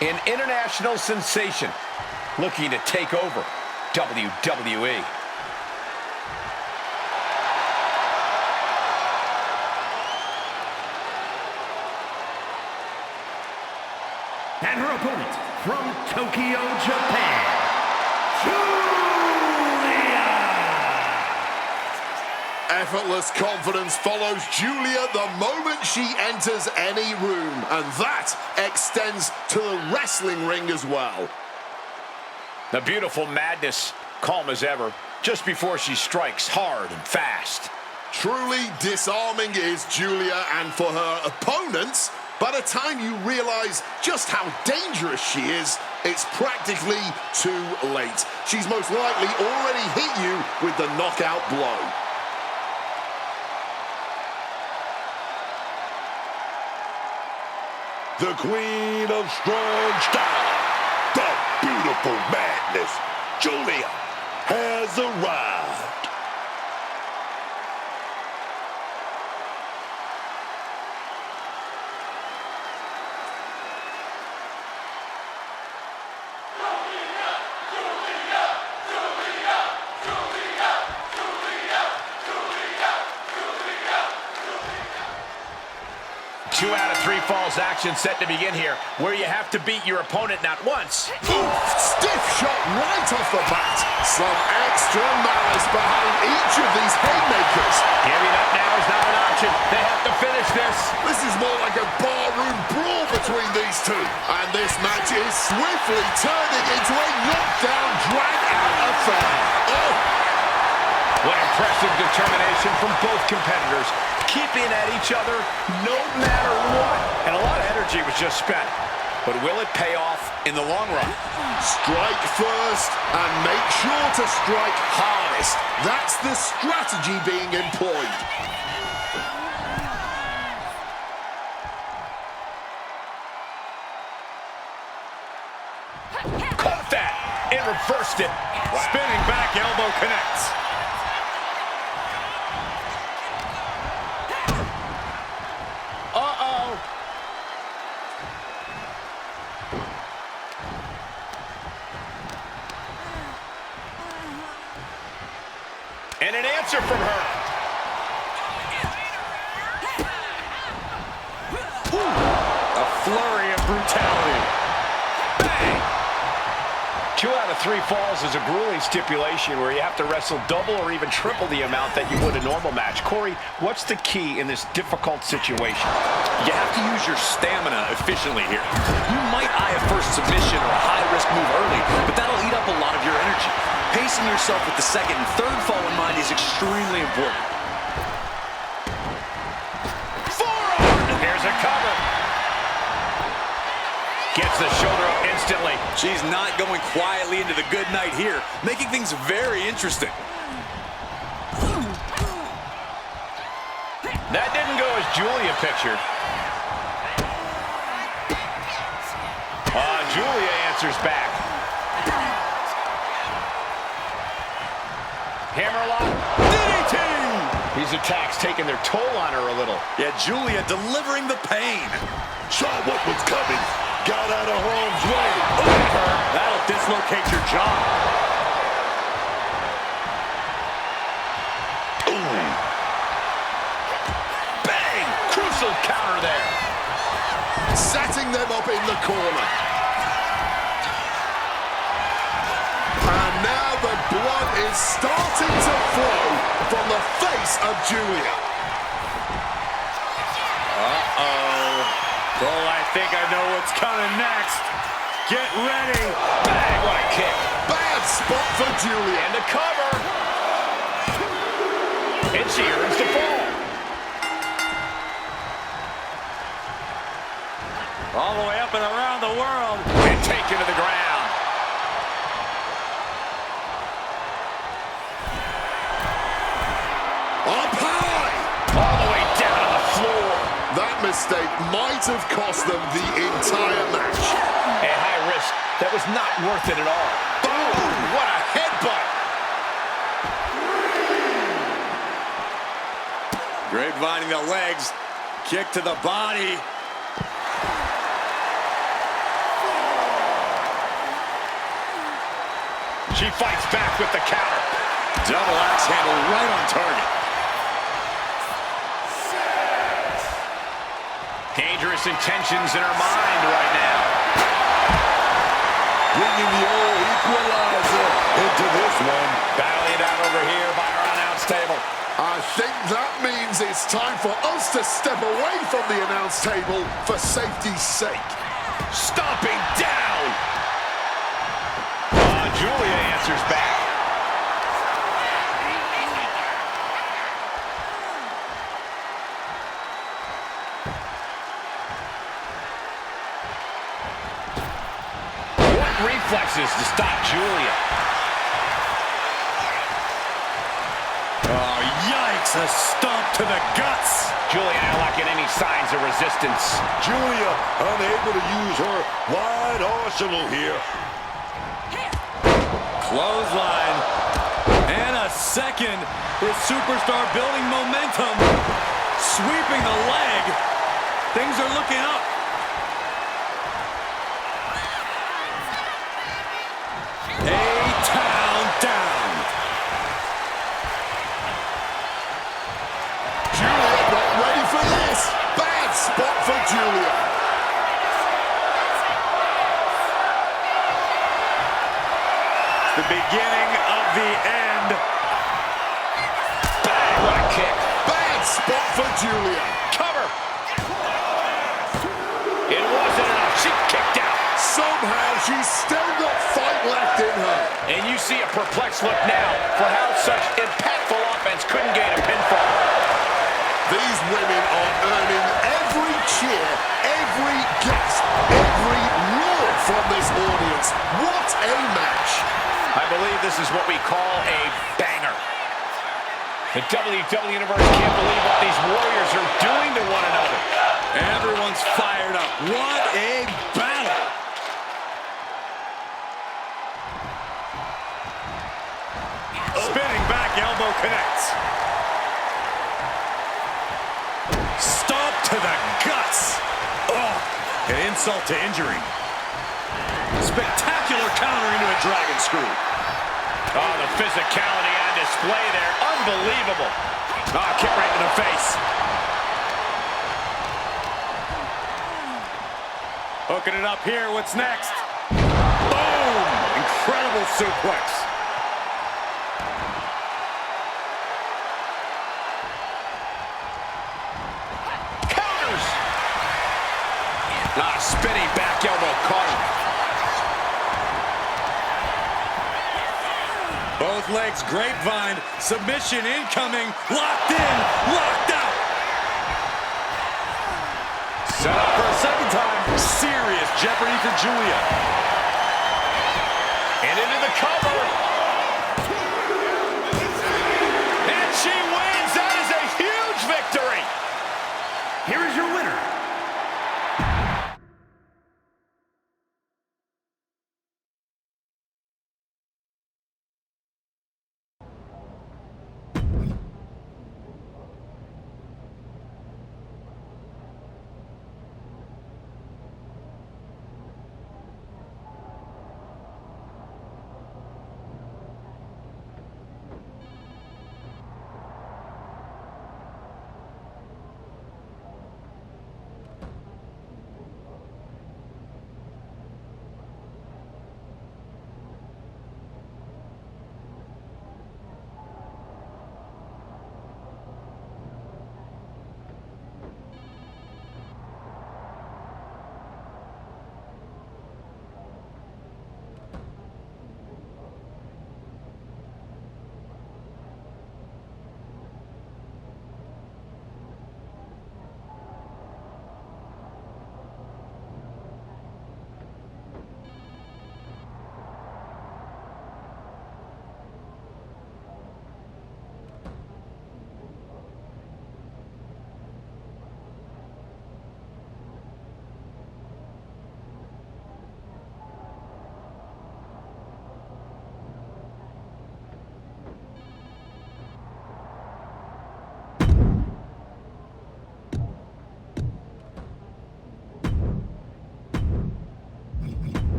An international sensation looking to take over WWE. And her opponent from Tokyo, Japan, Julia. Effortless confidence follows Julia the moment she enters any room, and that extends to the wrestling ring as well. The beautiful madness, calm as ever, just before she strikes hard and fast. Truly disarming is Julia, and for her opponents, by the time you realize just how dangerous she is, it's practically too late. She's most likely already hit you with the knockout blow. The queen of strong style, the beautiful madness, Julia, has arrived. Two out of three falls action set to begin here, where you have to beat your opponent not once. Oof, stiff shot right off the bat. Some extra malice behind each of these haymakers. Giving up now is not an option. They have to finish this. This is more like a barroom brawl between these two. And this match is swiftly turning into a knockdown, drag-out affair. Oh! What impressive determination from both competitors, keeping at each other no matter what. And a lot of energy was just spent. But will it pay off in the long run? Strike first and make sure to strike hardest. That's the strategy being employed. Caught that and reversed it. Wow. Spinning back elbow connects. And an answer from her. Ooh, a flurry of brutality. Bang! 2 out of 3 falls is a grueling stipulation where you have to wrestle double or even triple the amount that you would a normal match. Corey, what's the key in this difficult situation? You have to use your stamina efficiently here. You might eye a first submission or a high-risk move early, but that'll eat up a lot of your energy. Pacing yourself with the second and third fall in mind is extremely important. Forearm! Here's a cover. Gets the shoulder up instantly. She's not going quietly into the good night here, making things very interesting. That didn't go as Julia pictured. Julia answers back. Hammerlock. DDT! These attacks taking their toll on her a little. Yeah, Julia delivering the pain. Saw what was coming. Got out of harm's way. That'll dislocate your jaw. Ooh. Bang! Crucial counter there. Setting them up in the corner. And now the blood is starting to flow from the face of Julia. Oh, I think I know what's coming next. Get ready. Bang, what a kick. Bad spot for Julia. And a cover. And she earns the fall. All the way up and around the world. And taken to the ground. Up high. All the way down to the floor. That mistake might have cost them the entire match. A high risk that was not worth it at all. Boom! What a headbutt! Grapevining the legs. Kick to the body. She fights back with the counter. Double axe handle right on target. Dangerous intentions in her mind right now. Bringing the old equalizer into this one. Battling it out over here by our announce table. I think that means it's time for us to step away from the announce table for safety's sake. Stomping down. Julia answers back. What reflexes to stop Julia? Oh, yikes! A stomp to the guts! Julia not lacking any signs of resistance. Julia unable to use her wide arsenal here. Clothesline. And a second. This superstar building momentum. Sweeping the leg. Things are looking up. A-town down. Julia not ready for this. Bad spot for Julia. The beginning of the end. Bang, what a kick. Bad spot for Julia. Cover. It wasn't enough. She kicked out. Somehow she's still got fight left in her. And you see a perplexed look now for how such impactful offense couldn't gain a pinfall. These women are earning every cheer, every gasp, every roar from this audience. What a match. I believe this is what we call a banger. The WWE Universe can't believe what these warriors are doing to one another. Everyone's fired up. What a battle! Spinning back elbow connects. Stomp to the guts. Oh, an insult to injury. Spectacular counter into a dragon screw. Oh, the physicality on display there. Unbelievable. Oh, kick right in the face. Hooking it up here. What's next? Boom! Incredible suplex. Counters. Ah, spinning back elbow caught him. Both legs grapevine. Submission incoming. Locked in. Locked out. Set up for a second time. Serious jeopardy for Julia. And into the cover. And she wins. That is a huge victory. Here is your winner,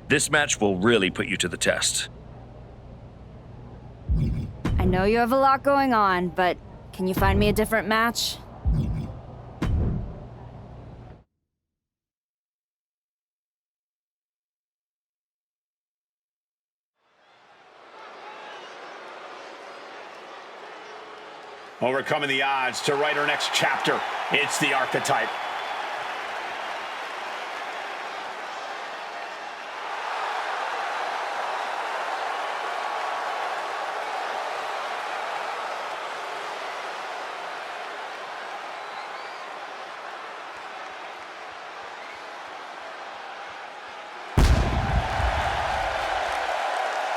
This match will really put you to the test. I know you have a lot going on, but can you find me a different match? Overcoming the odds to write her next chapter. It's the Archetype.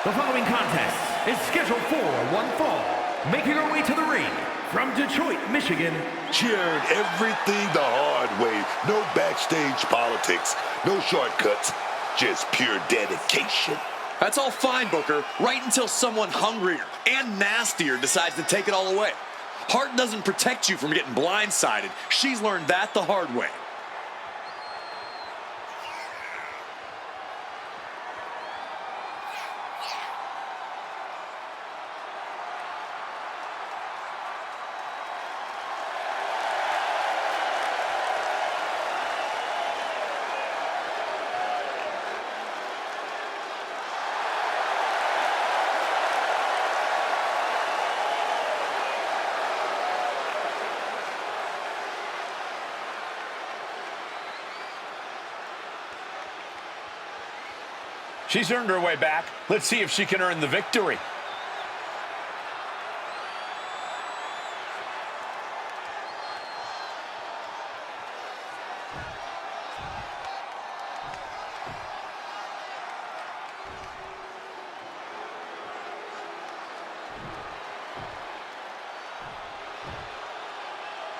The following contest is scheduled for one fall. Making her way to the ring from Detroit, Michigan. Cheered everything the hard way. No backstage politics, no shortcuts, just pure dedication. That's all fine, Booker, right until someone hungrier and nastier decides to take it all away. Heart doesn't protect you from getting blindsided. She's learned that the hard way. She's earned her way back. Let's see if she can earn the victory.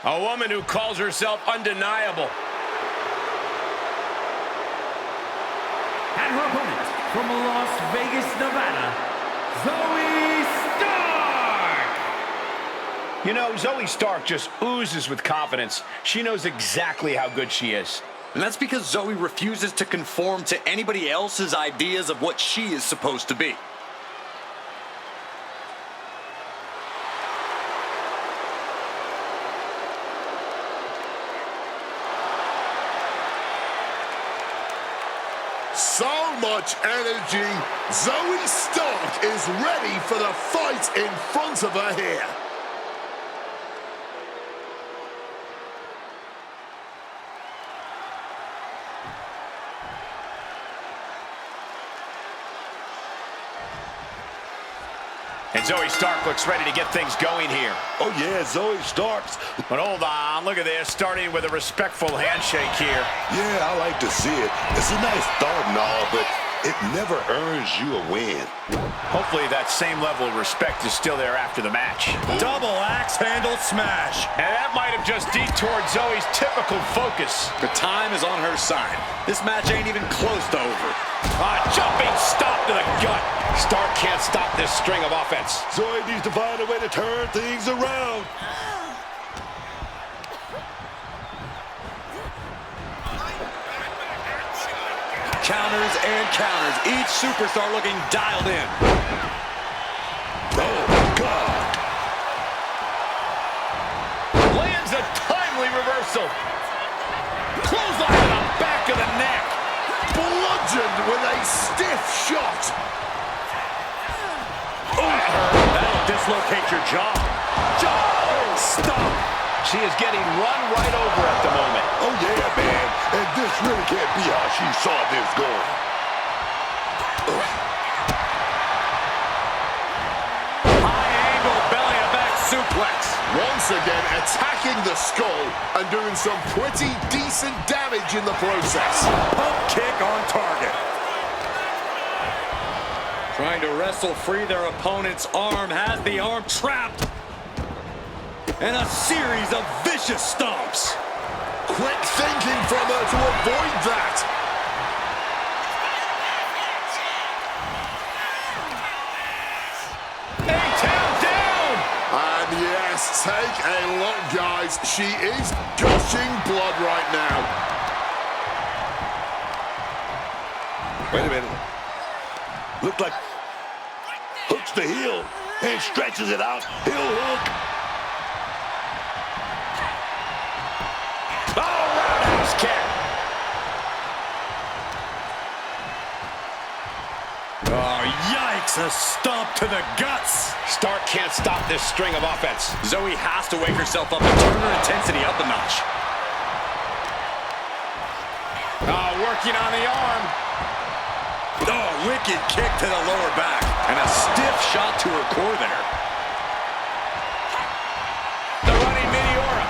A woman who calls herself undeniable. And her opponent from Las Vegas, Nevada, Zoe Stark! You know, Zoe Stark just oozes with confidence. She knows exactly how good she is. And that's because Zoe refuses to conform to anybody else's ideas of what she is supposed to be. So much energy. Zoe Stark is ready for the fight in front of her here. And Zoe Stark looks ready to get things going here. Oh yeah, Zoe Stark's. But hold on, look at this, starting with a respectful handshake here. Yeah, I like to see it. It's a nice thought and all, but it never earns you a win. Hopefully that same level of respect is still there after the match. Double axe handle smash. And that might have just detoured Zoe's typical focus. The time is on her side. This match ain't even close to over. A jumping stop to the gut. Stark can't stop this string of offense. Zoe needs to find a way to turn things around. Counters and counters. Each superstar looking dialed in. Oh, God. Lands a timely reversal. Clothesline to the back of the neck. Bludgeoned with a stiff shot. That'll dislocate your jaw. Jaw stop. She is getting run right over at the moment. Oh, yeah, man. And this really can't be how she saw this going. High angle belly-to-back suplex. Once again, attacking the skull and doing some pretty decent damage in the process. Pump kick on target. Trying to wrestle free their opponent's arm, has the arm trapped. And a series of vicious stomps. Quick thinking from her to avoid that. Down. And yes, take a look, guys. She is gushing blood right now. Wait a minute. Looked like hooks the heel and stretches it out. Heel hook. Oh, roundhouse kick. Oh, yikes. A stomp to the guts. Stark can't stop this string of offense. Zoe has to wake herself up and turn her intensity up a notch. Oh, working on the arm. Oh, wicked kick to the lower back. And a stiff shot to her core there. The running Meteora.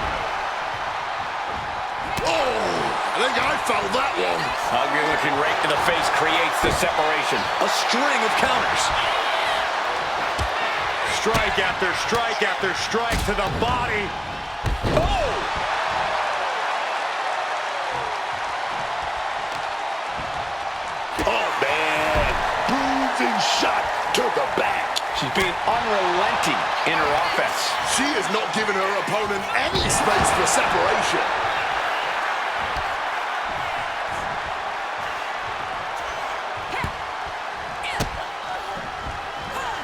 Oh, I think I felt that one. Ugly looking rake to the face creates the separation. A string of counters. Strike after strike after strike to the body. Oh! Oh, man. Bruising shot to the back. She's being unrelenting in her offense. She is not giving her opponent any space for separation.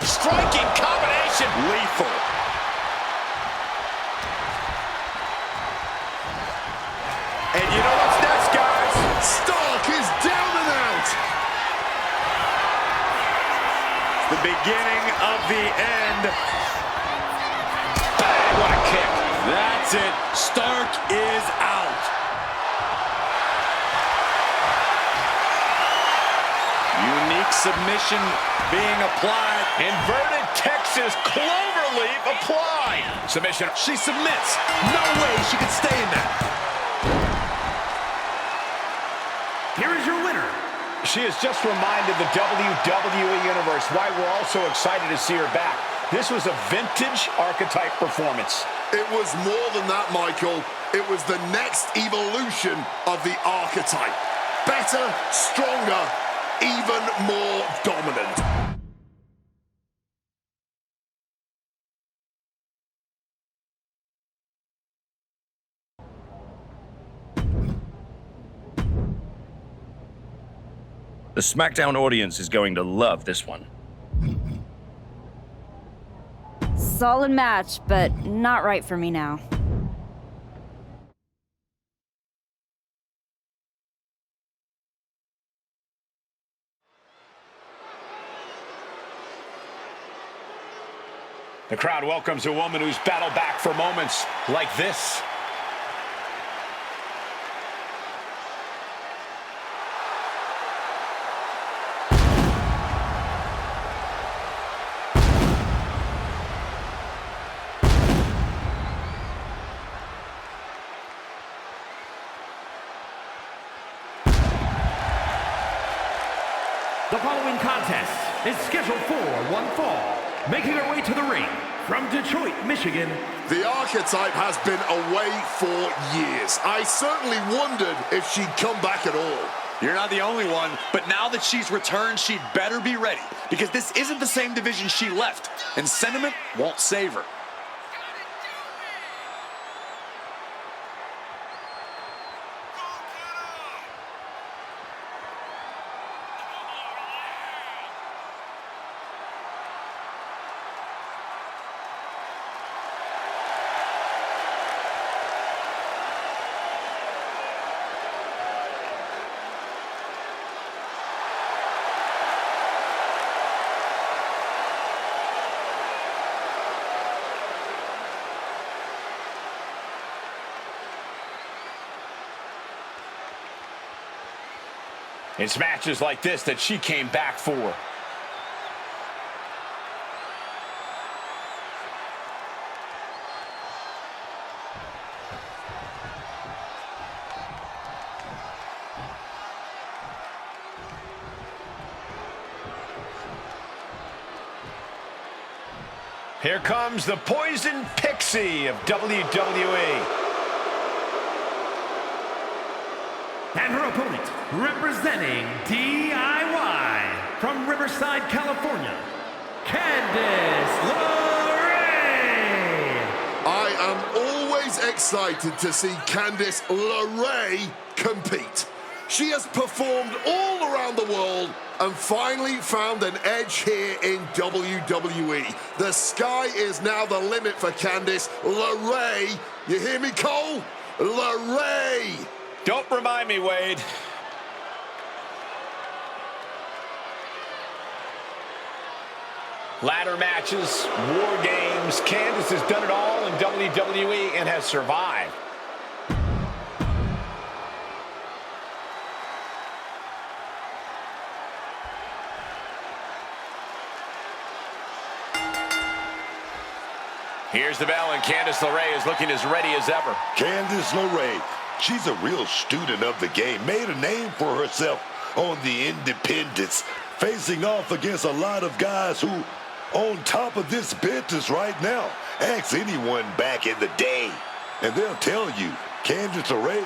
Striking combination. Lethal. And you know what's next, guys? Stark is down and out. The beginning of the end. Bang, what a kick. That's it. Stark is out. Unique submission being applied. Inverted Texas cloverleaf applied. Submission. She submits. No way she could stay in that. Here is your winner. She has just reminded the WWE Universe why we're all so excited to see her back. This was a vintage archetype performance. It was more than that, Michael. It was the next evolution of the archetype. Better, stronger, even more dominant. The SmackDown audience is going to love this one. Solid match, but not right for me now. The crowd welcomes a woman who's battled back for moments like this. The following contest is scheduled for one fall. Making her way to the ring from Detroit, Michigan. The archetype has been away for years. I certainly wondered if she'd come back at all. You're not the only one, but now that she's returned, she'd better be ready, because this isn't the same division she left, and sentiment won't save her. It's matches like this that she came back for. Here comes the Poison Pixie of WWE. And her opponent, representing DIY from Riverside, California, Candice LeRae. I am always excited to see Candice LeRae compete. She has performed all around the world and finally found an edge here in WWE. The sky is now the limit for Candice LeRae. You hear me, Cole? LeRae. Don't remind me, Wade. Ladder matches, war games. Candice has done it all in WWE and has survived. Here's the bell, and Candice LeRae is looking as ready as ever. Candice LeRae, she's a real student of the game. Made a name for herself on the independents, facing off against a lot of guys who on top of this business right now. Ask anyone back in the day, and they'll tell you Candice LeRae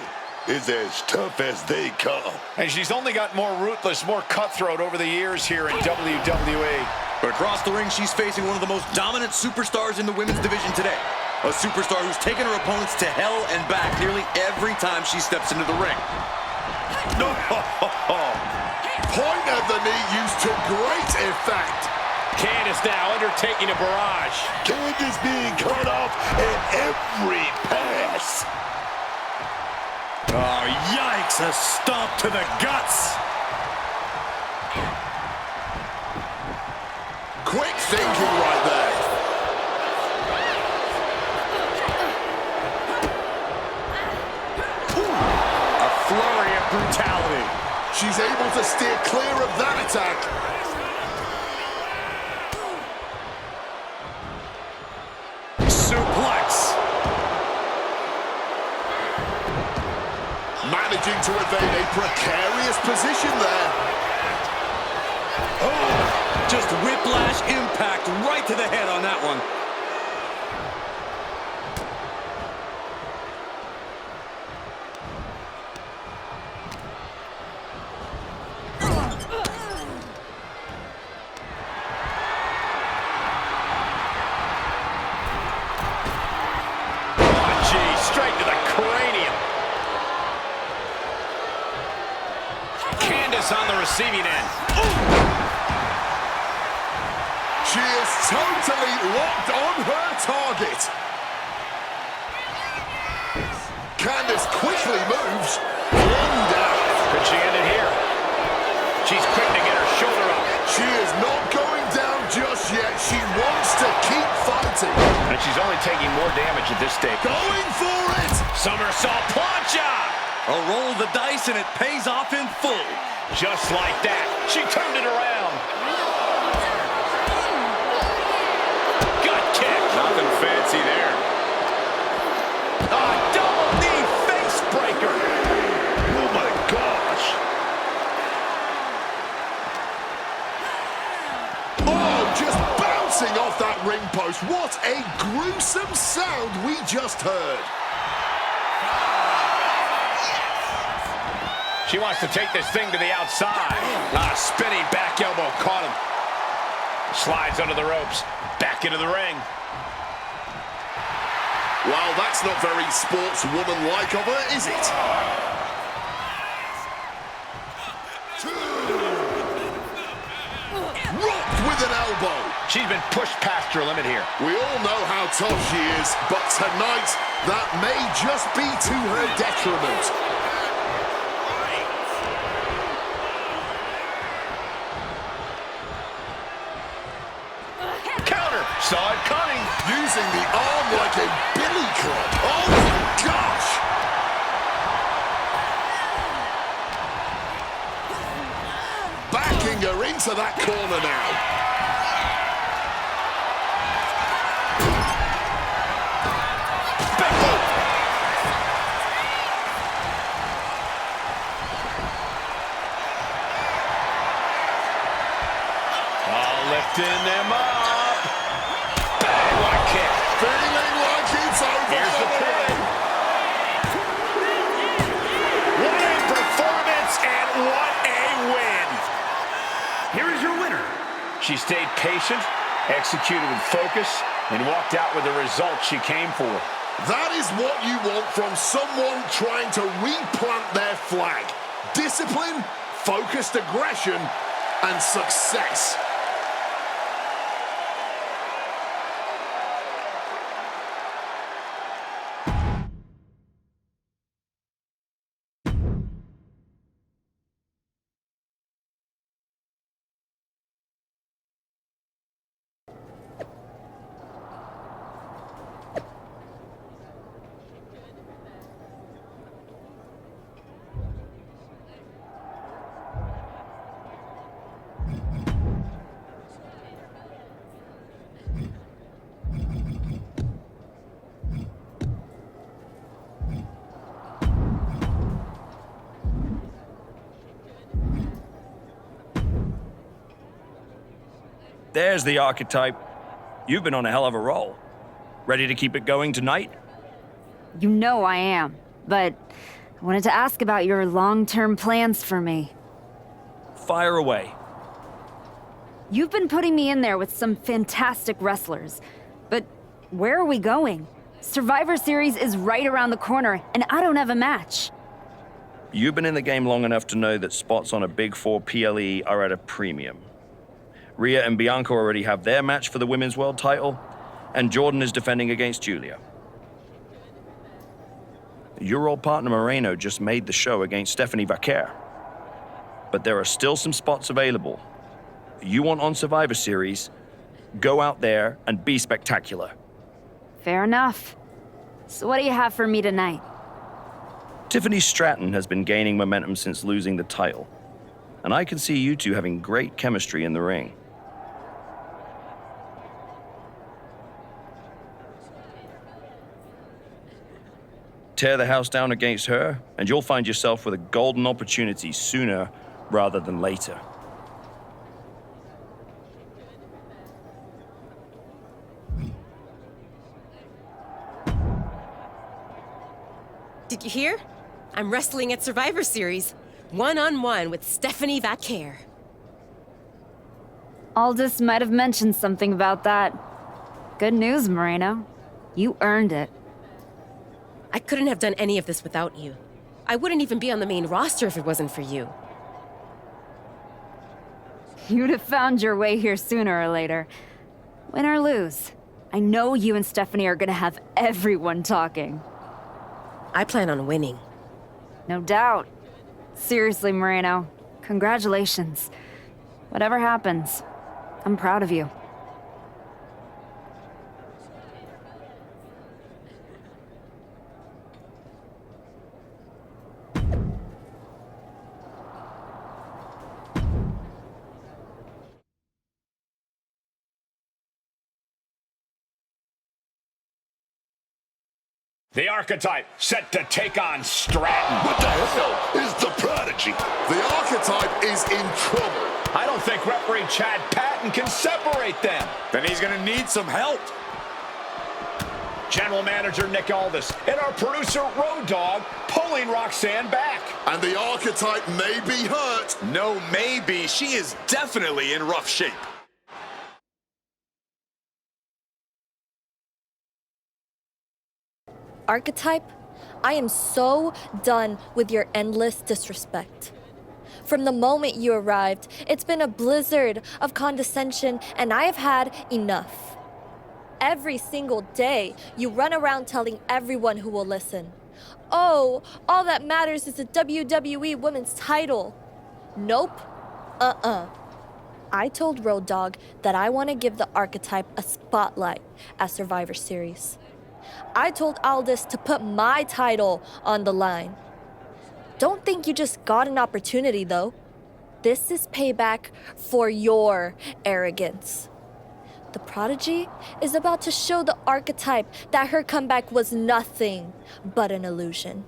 is as tough as they come. And she's only got more ruthless, more cutthroat over the years here in WWE. But across the ring, she's facing one of the most dominant superstars in the women's division today. A superstar who's taken her opponents to hell and back nearly every time she steps into the ring. Point of the knee used to great effect. Candice now undertaking a barrage. Candice being cut off at every pass. Oh, yikes, a stomp to the guts. Quick thinking right there. A flurry of brutality. She's able to steer clear of that attack. Suplex. Managing to evade a precarious position there. Oh, just whiplash impact right to the head on that one. Straight to the cranium. Candice on the receiving end. Ooh. She is totally locked on her target. Candice quickly moves. One down. Could she end it here? She's quick to get her shoulder up. She is not going down just yet. She wants to keep fighting. And she's only taking more damage at this stage. Going for it. Somersault plancha. A roll of the dice and it pays off in full. Just like that. She turned it around. Gut kick. Nothing fancy there. A double knee face breaker. Oh my gosh. Oh, just bouncing off that ring post. What a gruesome sound we just heard. She wants to take this thing to the outside. Spinning back elbow caught him. Slides under the ropes. Back into the ring. Well, that's not very sportswoman-like of her, is it? Rocked with an elbow. She's been pushed past her limit here. We all know how tough she is, but tonight, that may just be to her detriment. Saw it coming. Using the arm like a billy club. Oh my gosh! Backing her into that corner now. Big move. Lifting them up. Feeling like it's over. Here's the pin. What a performance and what a win. Here is your winner. She stayed patient, executed with focus, and walked out with the result she came for. That is what you want from someone trying to replant their flag. discipline, focused aggression, and success. There's the archetype. You've been on a hell of a roll. Ready to keep it going tonight? You know I am, but I wanted to ask about your long-term plans for me. Fire away. You've been putting me in there with some fantastic wrestlers, but where are we going? Survivor Series is right around the corner, and I don't have a match. You've been in the game long enough to know that spots on a Big Four PLE are at a premium. Rhea and Bianca already have their match for the Women's World title, and Jordan is defending against Julia. Your old partner Moreno just made the show against Stephanie Vaquer. But there are still some spots available. You want on Survivor Series, go out there and be spectacular. Fair enough. So what do you have for me tonight? Tiffany Stratton has been gaining momentum since losing the title, and I can see you two having great chemistry in the ring. Tear the house down against her, and you'll find yourself with a golden opportunity sooner rather than later. Did you hear? I'm wrestling at Survivor Series, one-on-one with Stephanie Vaquer. Aldous might have mentioned something about that. Good news, Moreno. You earned it. I couldn't have done any of this without you. I wouldn't even be on the main roster if it wasn't for you. You'd have found your way here sooner or later. Win or lose, I know you and Stephanie are gonna have everyone talking. I plan on winning. No doubt. Seriously, Moreno, congratulations. Whatever happens, I'm proud of you. The archetype set to take on Stratton. What the hell is the prodigy? The archetype is in trouble. I don't think referee Chad Patton can separate them. Then he's gonna need some help. General Manager Nick Aldis and our producer Road Dogg pulling Roxanne back. And the archetype may be hurt. No, maybe. She is definitely in rough shape. Archetype, I am so done with your endless disrespect. From the moment you arrived, it's been a blizzard of condescension, and I have had enough. Every single day, you run around telling everyone who will listen, "Oh, all that matters is the WWE Women's title." Nope. I told Road Dogg that I want to give the archetype a spotlight at Survivor Series. I told Aldis to put my title on the line. Don't think you just got an opportunity, though. This is payback for your arrogance. The prodigy is about to show the archetype that her comeback was nothing but an illusion.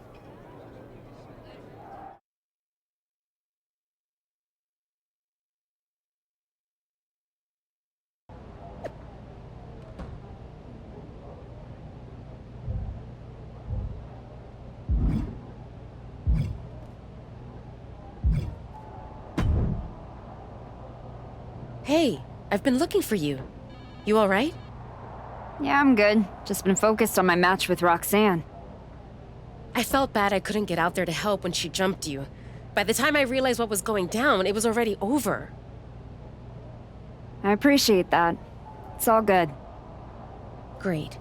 Hey, I've been looking for you. You all right? Yeah, I'm good. Just been focused on my match with Roxanne. I felt bad I couldn't get out there to help when she jumped you. By the time I realized what was going down, it was already over. I appreciate that. It's all good. Great.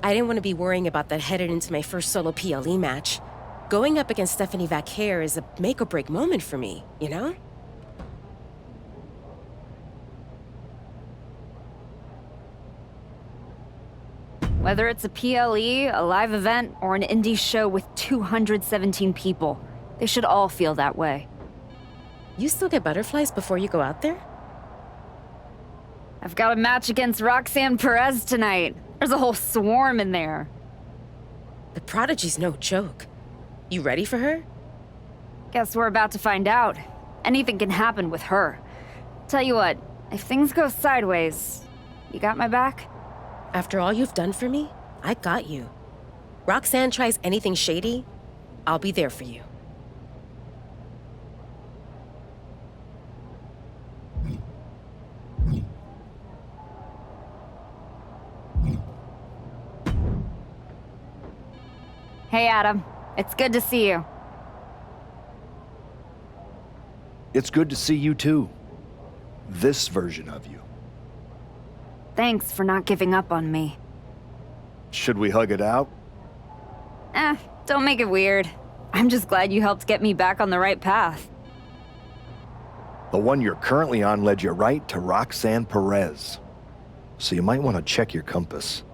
I didn't want to be worrying about that headed into my first solo PLE match. Going up against Stephanie Vaquer is a make-or-break moment for me, you know? Whether it's a PLE, a live event, or an indie show with 217 people, they should all feel that way. You still get butterflies before you go out there? I've got a match against Roxanne Perez tonight. There's a whole swarm in there. The prodigy's no joke. You ready for her? Guess we're about to find out. Anything can happen with her. Tell you what, if things go sideways, you got my back? After all you've done for me, I got you. Roxanne tries anything shady, I'll be there for you. Hey, Adam. It's good to see you. It's good to see you too. This version of you. Thanks for not giving up on me. Should we hug it out? Don't make it weird. I'm just glad you helped get me back on the right path. The one you're currently on led you right to Roxanne Perez. So you might want to check your compass.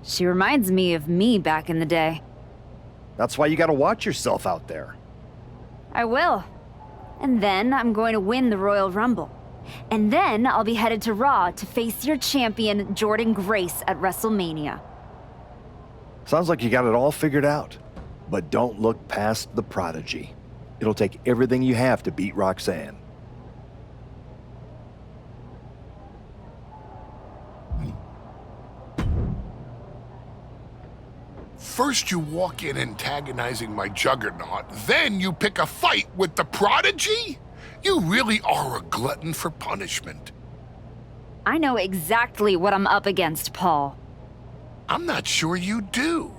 She reminds me of me back in the day. That's why you gotta watch yourself out there. I will. And then I'm going to win the Royal Rumble. And then I'll be headed to Raw to face your champion, Jordan Grace, at WrestleMania. Sounds like you got it all figured out. But don't look past the prodigy. It'll take everything you have to beat Roxanne. First you walk in antagonizing my juggernaut, then you pick a fight with the prodigy? You really are a glutton for punishment. I know exactly what I'm up against, Paul. I'm not sure you do.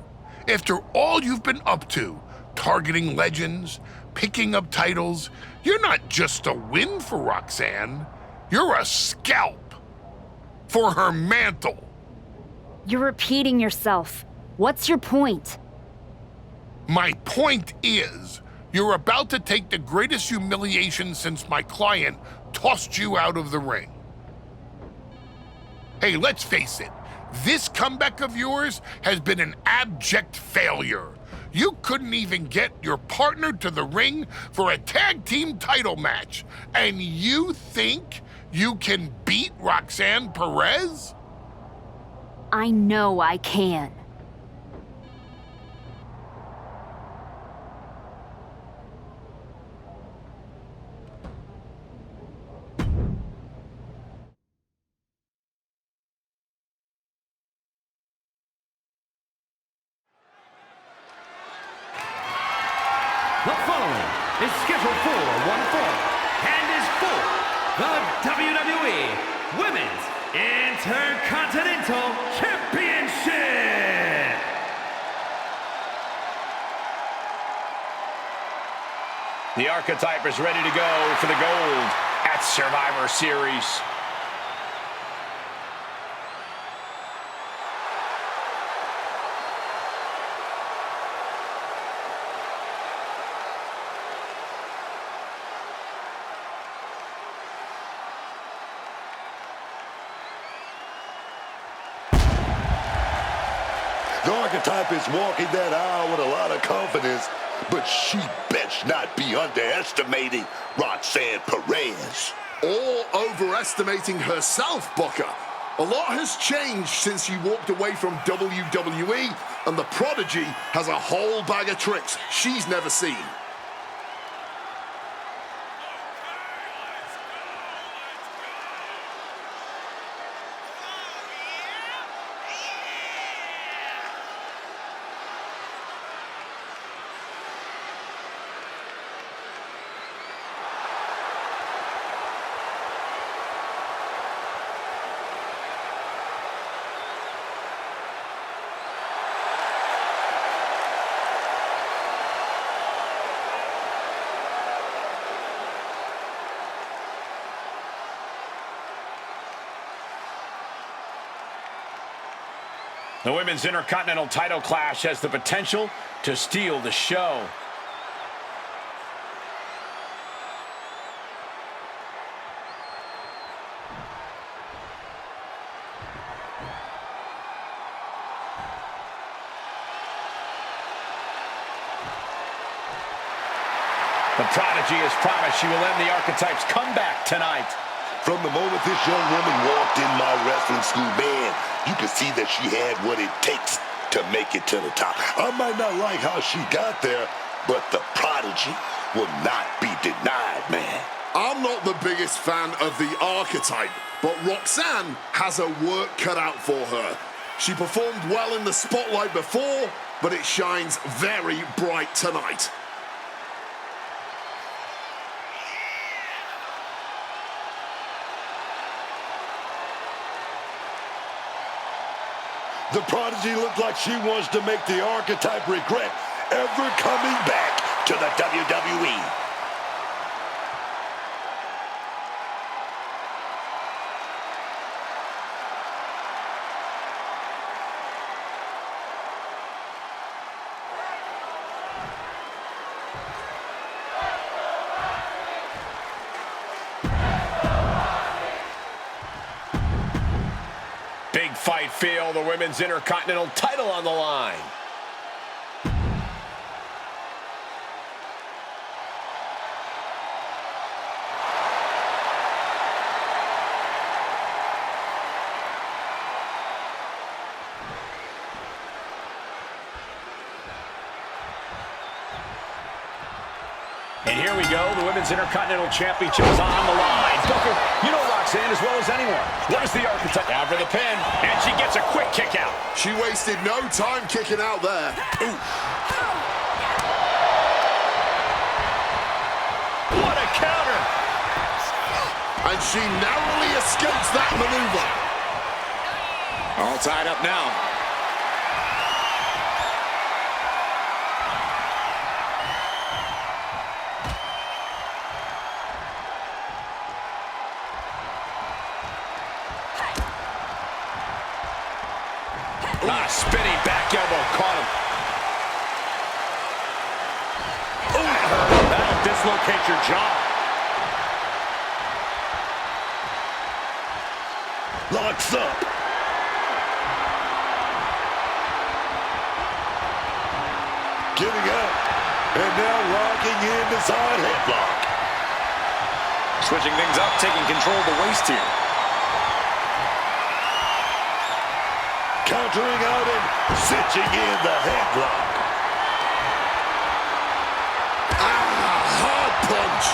After all you've been up to, targeting legends, picking up titles, you're not just a win for Roxanne, you're a scalp for her mantle. You're repeating yourself. What's your point? My point is, you're about to take the greatest humiliation since my client tossed you out of the ring. Hey, let's face it, this comeback of yours has been an abject failure. You couldn't even get your partner to the ring for a tag team title match, and you think you can beat Roxanne Perez? I know I can. The following is scheduled for one fall and is for the WWE Women's Intercontinental Championship. The Archetype is ready to go for the gold at Survivor Series. The Archetype is walking that aisle with a lot of confidence, but she best not be underestimating Roxanne Perez. Or overestimating herself, Booker. A lot has changed since she walked away from WWE, and the prodigy has a whole bag of tricks she's never seen. The Women's Intercontinental title clash has the potential to steal the show. The Prodigy has promised she will end the Archetype's comeback tonight. From the moment this young woman walked in my wrestling school, man, you could see that she had what it takes to make it to the top. I might not like how she got there, but the Prodigy will not be denied, man. I'm not the biggest fan of the Archetype, but Roxanne has her work cut out for her. She performed well in the spotlight before, but it shines very bright tonight. The Prodigy looked like she wants to make the Archetype regret ever coming back to the WWE. Big fight feel, the Women's Intercontinental title on the line. And here we go, the Women's Intercontinental Championship is on the line. Tucker, you know Roxanne as well as anyone. What is the Archetype? Down for the pin, and she gets a quick kick out. She wasted no time kicking out there. Ooh. What a counter! And she narrowly escapes that maneuver. All tied up now. Spinning back elbow caught him. Ooh, that'll dislocate your jaw. Locks up. Getting up. And now locking in the side headlock. Switching things up, taking control of the waist here. Countering out and cinching in the headlock. Hard punch.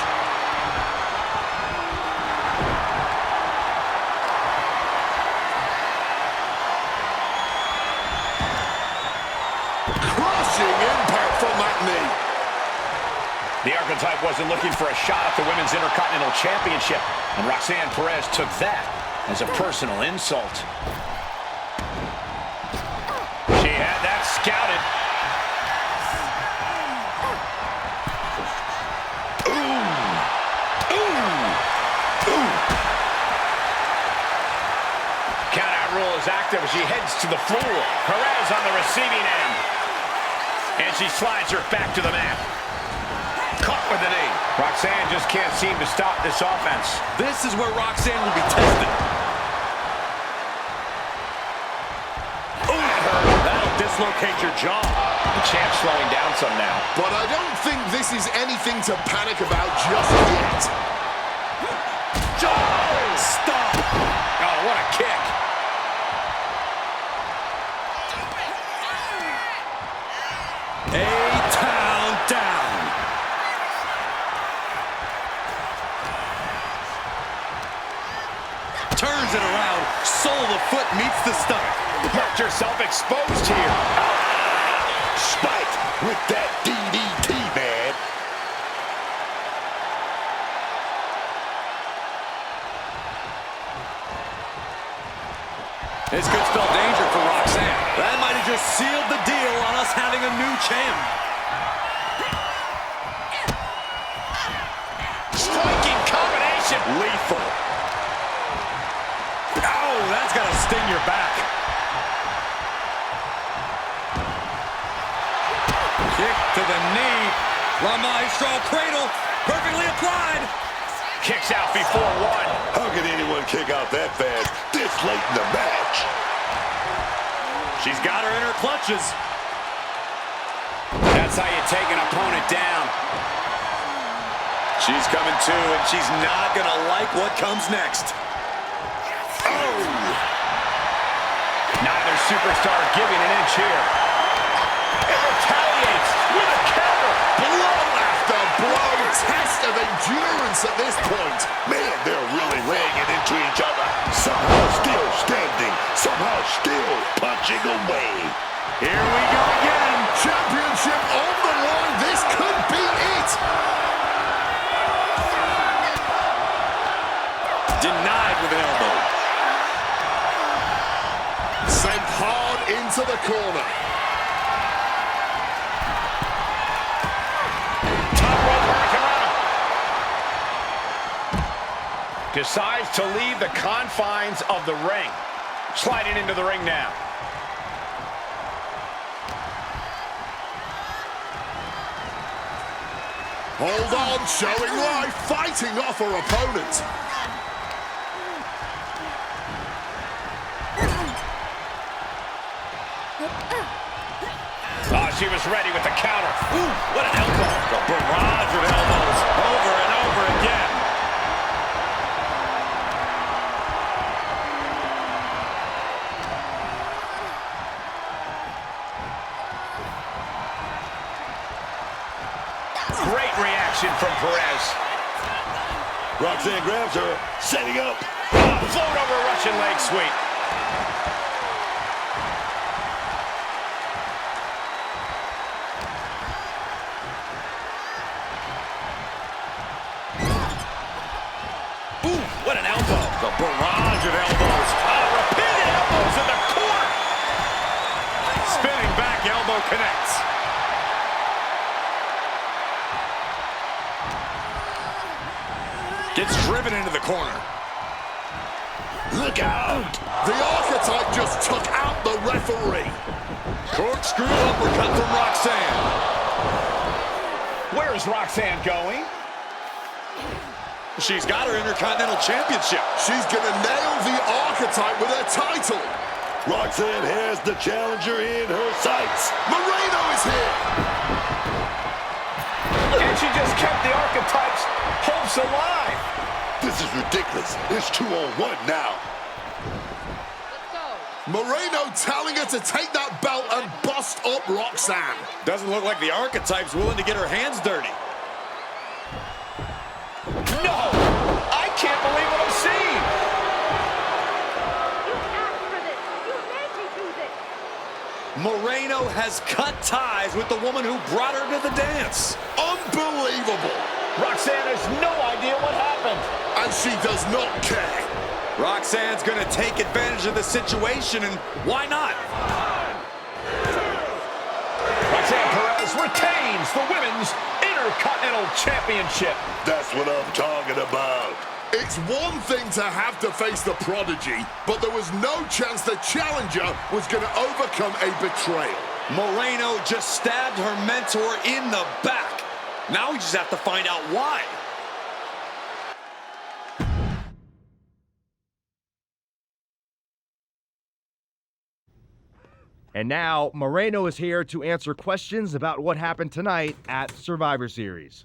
Crushing impact from that knee. The Archetype wasn't looking for a shot at the Women's Intercontinental Championship, and Roxanne Perez took that as a personal insult. Scouted. Ooh. Ooh. Ooh. Count-out rule is active as she heads to the floor. Perez on the receiving end. And she slides her back to the mat. Caught with the knee. Roxanne just can't seem to stop this offense. This is where Roxanne will be tested. Dislocate your jaw. The champ's slowing down some now. But I don't think this is anything to panic about just yet. Stop! Oh, what a kick. A-town down. Turns it around. Sole of the foot meets the stomach. Left yourself exposed here. Spike with that DDT, man. This could spell danger for Roxanne. That might have just sealed the deal on us having a new champ. Striking combination. Lethal. Oh, that's got to sting your back. Kick to the knee. La Maestro cradle, perfectly applied. Kicks out before one. How can anyone kick out that fast this late in the match? She's got her in her clutches. That's how you take an opponent down. She's coming to, and she's not going to like what comes next. Oh! Neither superstar giving an inch here. It retaliates with a counter. Blow after blow. Test of endurance at this point. Man, they're really laying it into each other. Somehow still standing. Somehow still punching away. Here we go again. Championship on the line. This could be it. Denied with an elbow. Sent hard into the corner. Top rope hurricanrana. Decides to leave the confines of the ring. Sliding into the ring now. Hold on, showing life, fighting off her opponent. Oh, she was ready with the counter. Ooh, what an elbow. A barrage of elbows over and over again. Great reaction from Perez. Roxanne grabs her, setting up. Float over Russian leg sweep. Ooh, what an elbow. A barrage of elbows. Repeated elbows in the corner. Spinning back elbow connects. Gets driven into the corner. Look out! The Archetype just took out the referee. Corkscrew uppercut from Roxanne. Where is Roxanne going? She's got her Intercontinental Championship. She's gonna nail the Archetype with her title. Roxanne has the challenger in her sights. Moreno is here. And she just kept the Archetype's hopes alive. This is ridiculous. It's 2-on-1 now. Moreno telling her to take that belt and bust up Roxanne. Doesn't look like the Archetype's willing to get her hands dirty. No! I can't believe what I'm seeing! You asked for this! You made me do this! Moreno has cut ties with the woman who brought her to the dance. Unbelievable! Roxanne has no idea what happened. And she does not care. Roxanne's gonna take advantage of the situation, and why not? Roxanne Perez retains the Women's Intercontinental Championship. That's what I'm talking about. It's one thing to have to face the Prodigy, but there was no chance the challenger was going to overcome a betrayal. Moreno just stabbed her mentor in the back. Now we just have to find out why. And now, Moreno is here to answer questions about what happened tonight at Survivor Series.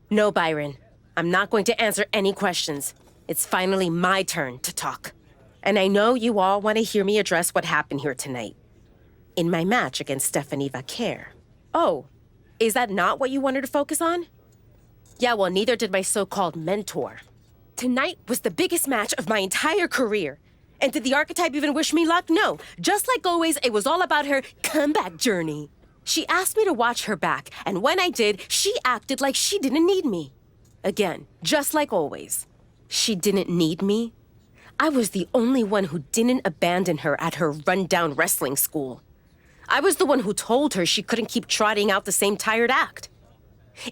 No, Byron. I'm not going to answer any questions. It's finally my turn to talk. And I know you all want to hear me address what happened here tonight. In my match against Stephanie Vaquer. Oh, is that not what you wanted to focus on? Yeah, well, neither did my so-called mentor. Tonight was the biggest match of my entire career. And did the Archetype even wish me luck? No. Just like always, it was all about her comeback journey. She asked me to watch her back, and when I did, she acted like she didn't need me. Again, just like always. She didn't need me. I was the only one who didn't abandon her at her rundown wrestling school. I was the one who told her she couldn't keep trotting out the same tired act.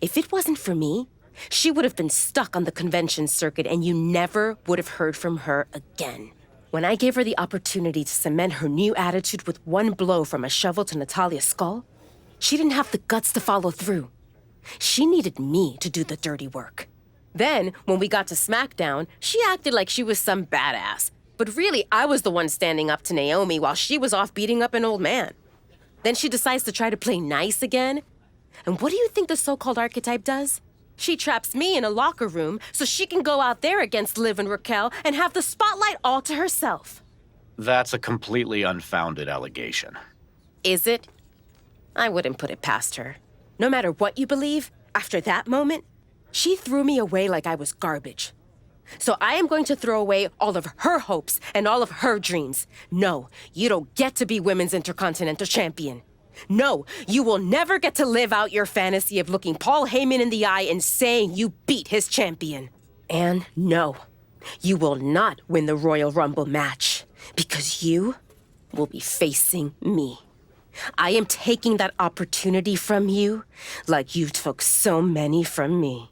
If it wasn't for me, she would have been stuck on the convention circuit and you never would have heard from her again. When I gave her the opportunity to cement her new attitude with one blow from a shovel to Natalia's skull, she didn't have the guts to follow through. She needed me to do the dirty work. Then, when we got to SmackDown, she acted like she was some badass. But really, I was the one standing up to Naomi while she was off beating up an old man. Then she decides to try to play nice again. And what do you think the so-called archetype does? She traps me in a locker room so she can go out there against Liv and Raquel and have the spotlight all to herself. That's a completely unfounded allegation. Is it? I wouldn't put it past her. No matter what you believe, after that moment, she threw me away like I was garbage. So I am going to throw away all of her hopes and all of her dreams. No, you don't get to be Women's Intercontinental Champion. No, you will never get to live out your fantasy of looking Paul Heyman in the eye and saying you beat his champion. And no, you will not win the Royal Rumble match because you will be facing me. I am taking that opportunity from you like you took so many from me.